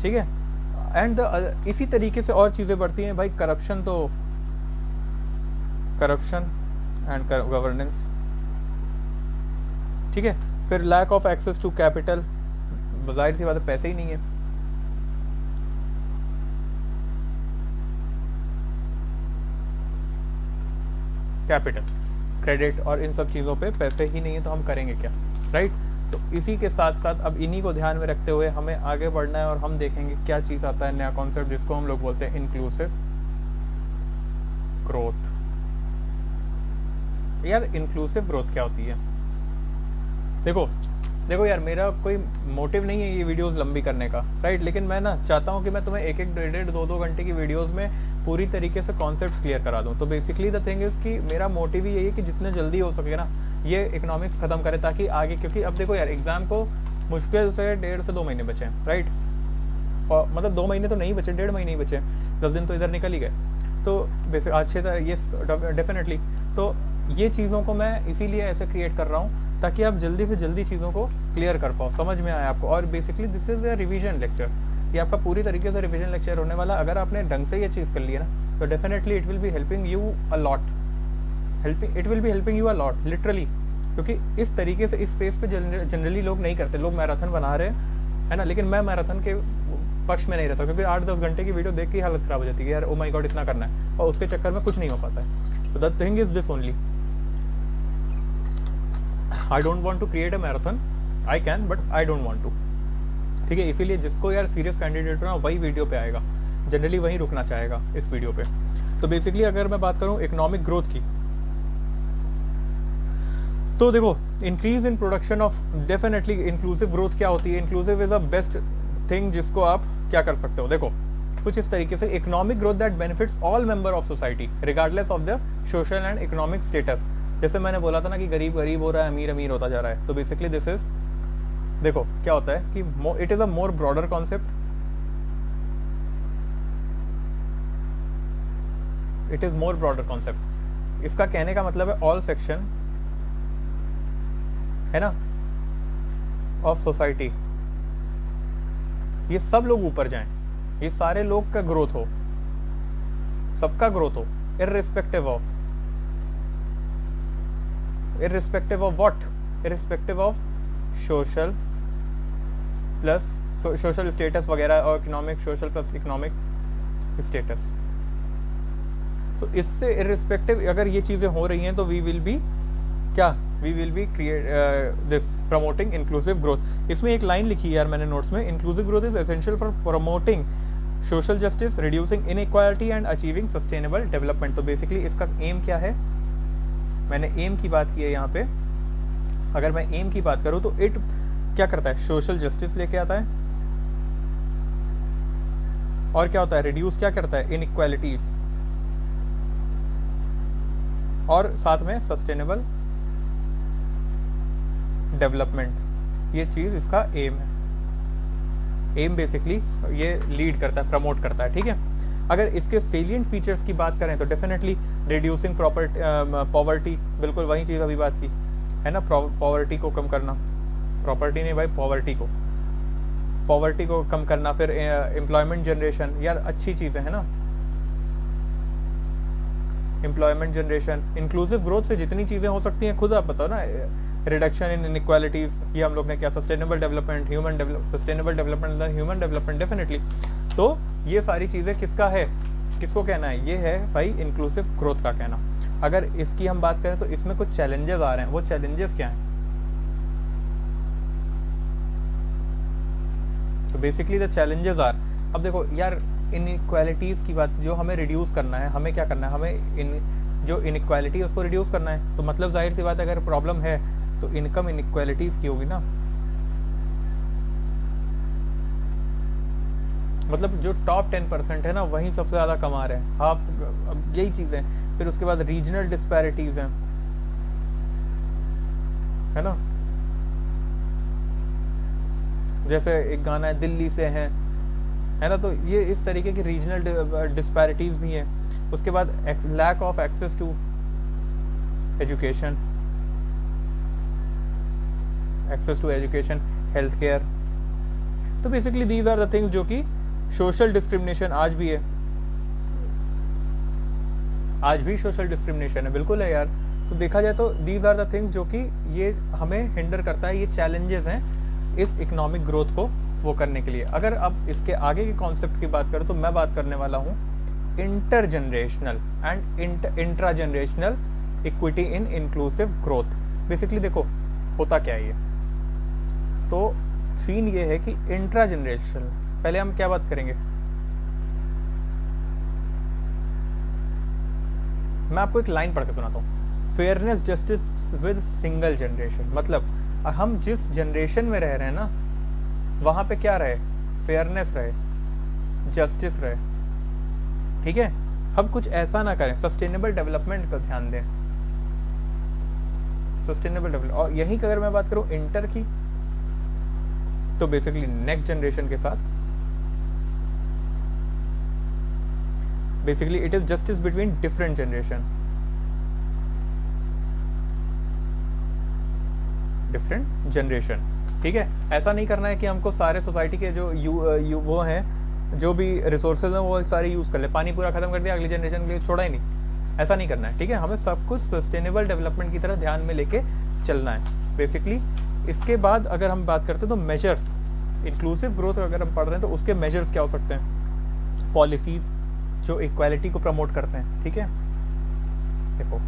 ठीक है। एंड इसी तरीके से और चीज़ें बढ़ती हैं भाई। करप्शन, तो करप्शन एंड गवर्नेंस, ठीक है। फिर lack of access to capital, जाहिर सी बात है पैसे ही नहीं है। कैपिटल, क्रेडिट और इन सब चीज़ों पे पैसे ही नहीं है तो हम करेंगे क्या, राइट। तो इसी के साथ साथ अब इन्हीं को ध्यान में रखते हुए हमें आगे बढ़ना है और हम देखेंगे क्या चीज़ आता है नया कॉन्सेप्ट जिसको हम लोग बोलते हैं इंक्लूसिव ग्रोथ। यार इंक्लूसिव ग्रोथ क्या होती है? देखो देखो यार, मेरा कोई मोटिव नहीं है ये वीडियोस लंबी करने का, राइट, लेकिन मैं ना चाहता हूँ कि मैं तुम्हें एक एक डेढ़ दो दो घंटे की वीडियोस में पूरी तरीके से कॉन्सेप्ट्स क्लियर करा दूँ। तो बेसिकली द थिंग इज़ कि मेरा मोटिव ही यही है कि जितने जल्दी हो सके ना ये इकोनॉमिक्स ख़त्म करे, ताकि आगे, क्योंकि अब देखो यार एग्ज़ाम को मुश्किल से 1.5 से 2 महीने बचे हैं, राइट, और मतलब 2 महीने तो नहीं बचे, 1.5 महीने ही बचे, 10 दिन तो इधर निकल ही गए। तो बेसिक अच्छे तरह ये डेफिनेटली, तो ये चीज़ों को मैं इसीलिए ऐसे क्रिएट कर रहा हूँ ताकि आप जल्दी से जल्दी चीज़ों को क्लियर कर पाओ, समझ में आए आपको। और basically this is a revision lecture, ये आपका पूरी तरीके से रिवीजन लेक्चर होने वाला। अगर आपने ढंग से ये चीज़ कर लिया ना तो definitely it will be helping you a lot, it will be helping you a lot literally, क्योंकि इस तरीके से इस स्पेस पे जनरली लोग नहीं करते। लोग मैराथन बना रहे हैं, है ना, लेकिन मैं मैराथन के पक्ष में नहीं रहता, क्योंकि 8-10 घंटे की वीडियो देख के हालत ख़राब हो जाती है यार, ओ माय गॉड इतना करना है, और उसके चक्कर में कुछ नहीं हो पाता है। तो the thing is this only, I don't want to create a marathon, I can but I don't want to, ठीक है। इसीलिए जिसको यार सीरियस कैंडिडेट ना वही वीडियो पे आएगा, जनरली वही रुकना चाहेगा इस वीडियो पे। तो बेसिकली अगर मैं बात करूँ इकोनॉमिक ग्रोथ की, तो देखो increase in production of, definitely inclusive growth क्या होती है, inclusive is a best thing जिसको आप क्या कर सकते हो। देखो कुछ इस तरीके से, economic growth that benefits all member of society regardless of the social and economic status. जैसे मैंने बोला था ना कि गरीब गरीब हो रहा है, अमीर अमीर होता जा रहा है, तो बेसिकली दिस इज, देखो क्या होता है कि it is a more broader concept, it is more broader concept. इसका कहने का मतलब है ऑल सेक्शन, है ना, ऑफ सोसाइटी, ये सब लोग ऊपर जाएं, ये सारे लोग का ग्रोथ हो, सबका ग्रोथ हो, irrespective of what, irrespective of social plus social status वगैरह, और economic, social plus economic status. तो इससे इररिस्पेक्टिव अगर ये चीज़ें हो रही हैं तो वी विल बी क्या, we will be create this promoting inclusive growth. इसमें एक लाइन लिखी है यार मैंने नोट्स में, inclusive growth is essential for promoting social justice, reducing inequality and achieving sustainable development. तो बेसिकली इसका एम क्या है, मैंने एम की बात की है यहाँ पे। अगर मैं एम की बात करूँ तो इट क्या करता है, सोशल जस्टिस लेके आता है, और क्या होता है, रिड्यूस क्या करता है, इनइक्वालिटीज, और साथ में सस्टेनेबल डेवलपमेंट। ये चीज़ इसका एम है, एम बेसिकली ये लीड करता है, प्रमोट करता है, ठीक है। अगर इसके सेलिएंट फीचर्स की बात करें तो डेफिनेटली रिड्यूसिंग पॉवर्टी, बिल्कुल वही चीज़ अभी बात की है ना, पॉवर्टी को कम करना, प्रॉपर्टी नहीं भाई, पॉवर्टी को कम करना, फिर एम्प्लॉयमेंट जनरेशन, यार अच्छी चीज़ें है ना, एम्प्लॉयमेंट जनरेशन, इंक्लूसिव ग्रोथ से जितनी चीज़ें हो सकती हैं खुद आप बताओ ना, रिडक्शन इन इनइक्वालिटीज़, ये हम लोग ने क्या, sustainable development, sustainable development, human development, definitely. तो ये सारी चीज़ें किसका है, किसको कहना है, ये है भाई इंक्लूसिव ग्रोथ का कहना। अगर इसकी हम बात करें तो इसमें कुछ चैलेंजेस आ रहे हैं, वो चैलेंजेस क्या हैं, तो बेसिकली द चैलेंजेस आर, अब देखो यार इनइक्वालिटीज़ की बात, जो हमें रिड्यूस करना है, हमें क्या करना है, हमें जो इनइक्वालिटी है उसको रिड्यूस करना है। तो मतलब जाहिर सी बात है, अगर प्रॉब्लम है तो इनकम इनइक्वालिटीज़ की होगी ना, मतलब जो टॉप 10% है ना वहीं सबसे ज़्यादा कमा रहे हैं, हाफ, अब यही चीज़ें। फिर उसके बाद रीजनल डिस्पैरिटीज़ हैं, है ना, जैसे एक गाना है दिल्ली से है ना, तो ये इस तरीके की रीजनल डिस्पैरिटीज़ भी हैं। उसके बाद lack of access to education, health care. तो basically these are the things जो कि सोशल डिस्क्रिमिनेशन आज भी है, आज भी सोशल डिस्क्रिमिनेशन है, बिल्कुल है यार। तो देखा जाए तो दीज आर द थिंग्स जो कि ये हमें हिंडर करता है, ये चैलेंजेस हैं इस इकोनॉमिक ग्रोथ को वो करने के लिए। अगर अब इसके आगे के कॉन्सेप्ट की बात करें तो मैं बात करने वाला हूँ inter generational and intra generational equity in inclusive growth. Basically देखो होता क्या है ये, तो सीन ये है कि इंट्रा जनरेशनल, पहले हम क्या बात करेंगे, मैं आपको एक लाइन पढ़ के सुनाता हूँ, fairness justice with single generation. मतलब हम जिस जनरेशन में रह रहे हैं ना, वहाँ पे क्या रहे, फेयरनेस रहे, जस्टिस रहे, ठीक है। हम कुछ ऐसा ना करें, सस्टेनेबल डेवलपमेंट का ध्यान दें, सस्टेनेबल डेवलप। और यहीं की अगर मैं बात करूं इंटर की, तो बेसिकली नेक्स्ट जनरेशन के साथ basically it is justice between different generation, different generation, ठीक है। ऐसा नहीं करना है कि हमको सारे सोसाइटी के जो वो हैं, जो भी रिसोर्सेज हैं वो सारे यूज़ कर ले, पानी पूरा खत्म कर दिया, अगली जनरेशन के लिए छोड़ा ही नहीं, ऐसा नहीं करना है, ठीक है। हमें सब कुछ सस्टेनेबल डेवलपमेंट की तरह ध्यान में लेके चलना है बेसिकली। इसके बाद अगर हम बात करते हैं तो मेजर्स, इंक्लूसिव ग्रोथ अगर हम पढ़ रहे हैं तो उसके मेजर्स क्या हो सकते हैं, पॉलिसीज जो इक्वालिटी को प्रमोट करते हैं, ठीक है। देखो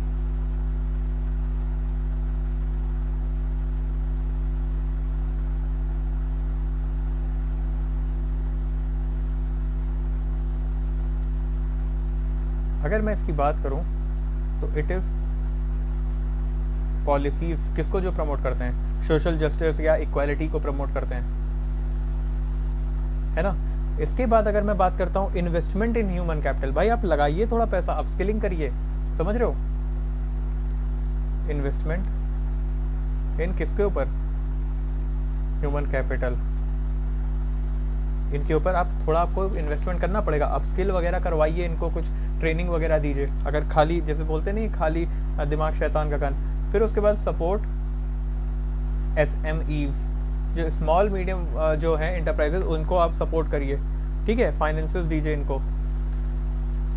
अगर मैं इसकी बात करूं तो इट इज़ पॉलिसीज किसको जो प्रमोट करते हैं, सोशल जस्टिस या इक्वालिटी को प्रमोट करते हैं, है ना। इसके बाद अगर मैं बात करता हूं इन्वेस्टमेंट इन ह्यूमन कैपिटल, भाई आप लगाइए थोड़ा पैसा, अपस्किलिंग करिए, समझ रहे हो। इन्वेस्टमेंट इन किसके ऊपर, ह्यूमन कैपिटल, इनके ऊपर आप थोड़ा, आपको इन्वेस्टमेंट करना पड़ेगा, अपस्किल वगैरह करवाइए इनको, कुछ ट्रेनिंग वगैरह दीजिए, अगर खाली जैसे बोलते नहीं खाली दिमाग शैतान का कान। फिर उसके बाद सपोर्ट SMEs, जो स्मॉल मीडियम जो है इंटरप्राइजेज, उनको आप सपोर्ट करिए, ठीक है, फाइनेंसेस दीजिए इनको।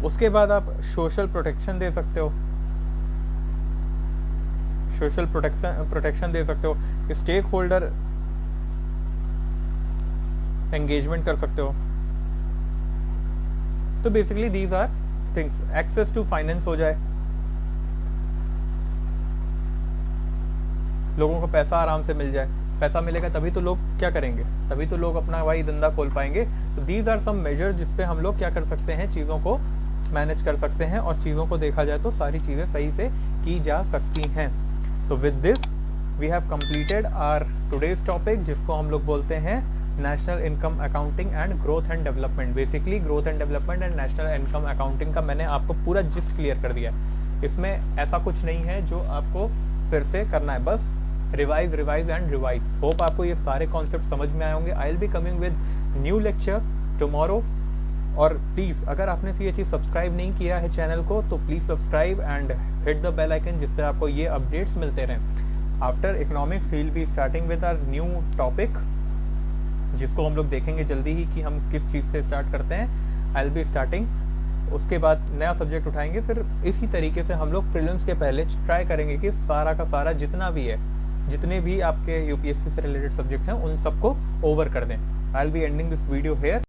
उसके बाद आप सोशल प्रोटेक्शन दे सकते हो, सोशल प्रोटेक्शन दे सकते हो, स्टेक होल्डर एंगेजमेंट कर सकते हो। तो basically these are things, access to finance हो जाए, लोगों को पैसा आराम से मिल जाए, पैसा मिलेगा तभी तो लोग क्या करेंगे, तभी तो लोग अपना वही धंधा खोल पाएंगे। तो दीज आर सम मेजर्स जिससे हम लोग क्या कर सकते हैं, चीज़ों को मैनेज कर सकते हैं, और चीज़ों को देखा जाए तो सारी चीज़ें सही से की जा सकती हैं। तो with this we have completed our today's topic, जिसको हम लोग बोलते हैं national income accounting and growth and development. Basically growth and development and national income accounting का मैंने आपको पूरा जिस्ट क्लियर कर दिया है। इसमें ऐसा कुछ नहीं है जो आपको फिर से करना है, बस revise revise and revise. Hope आपको ये सारे कॉन्सेप्ट समझ में आए होंगे। I will be coming with new lecture tomorrow. और प्लीज़ अगर आपने ये चीज़ सब्सक्राइब नहीं किया है चैनल को, तो please subscribe and hit the bell icon, जिससे आपको ये अपडेट्स मिलते रहें। After economics we will be starting with our new topic, जिसको हम लोग देखेंगे जल्दी ही कि हम किस चीज़ से स्टार्ट करते हैं। आई विल बी स्टार्टिंग, उसके बाद नया सब्जेक्ट उठाएंगे। फिर इसी तरीके से हम लोग प्रीलिम्स के पहले ट्राई करेंगे कि सारा का सारा जितना भी है, जितने भी आपके यूपीएससी से रिलेटेड सब्जेक्ट हैं, उन सबको ओवर कर दें। I will be ending this video hair.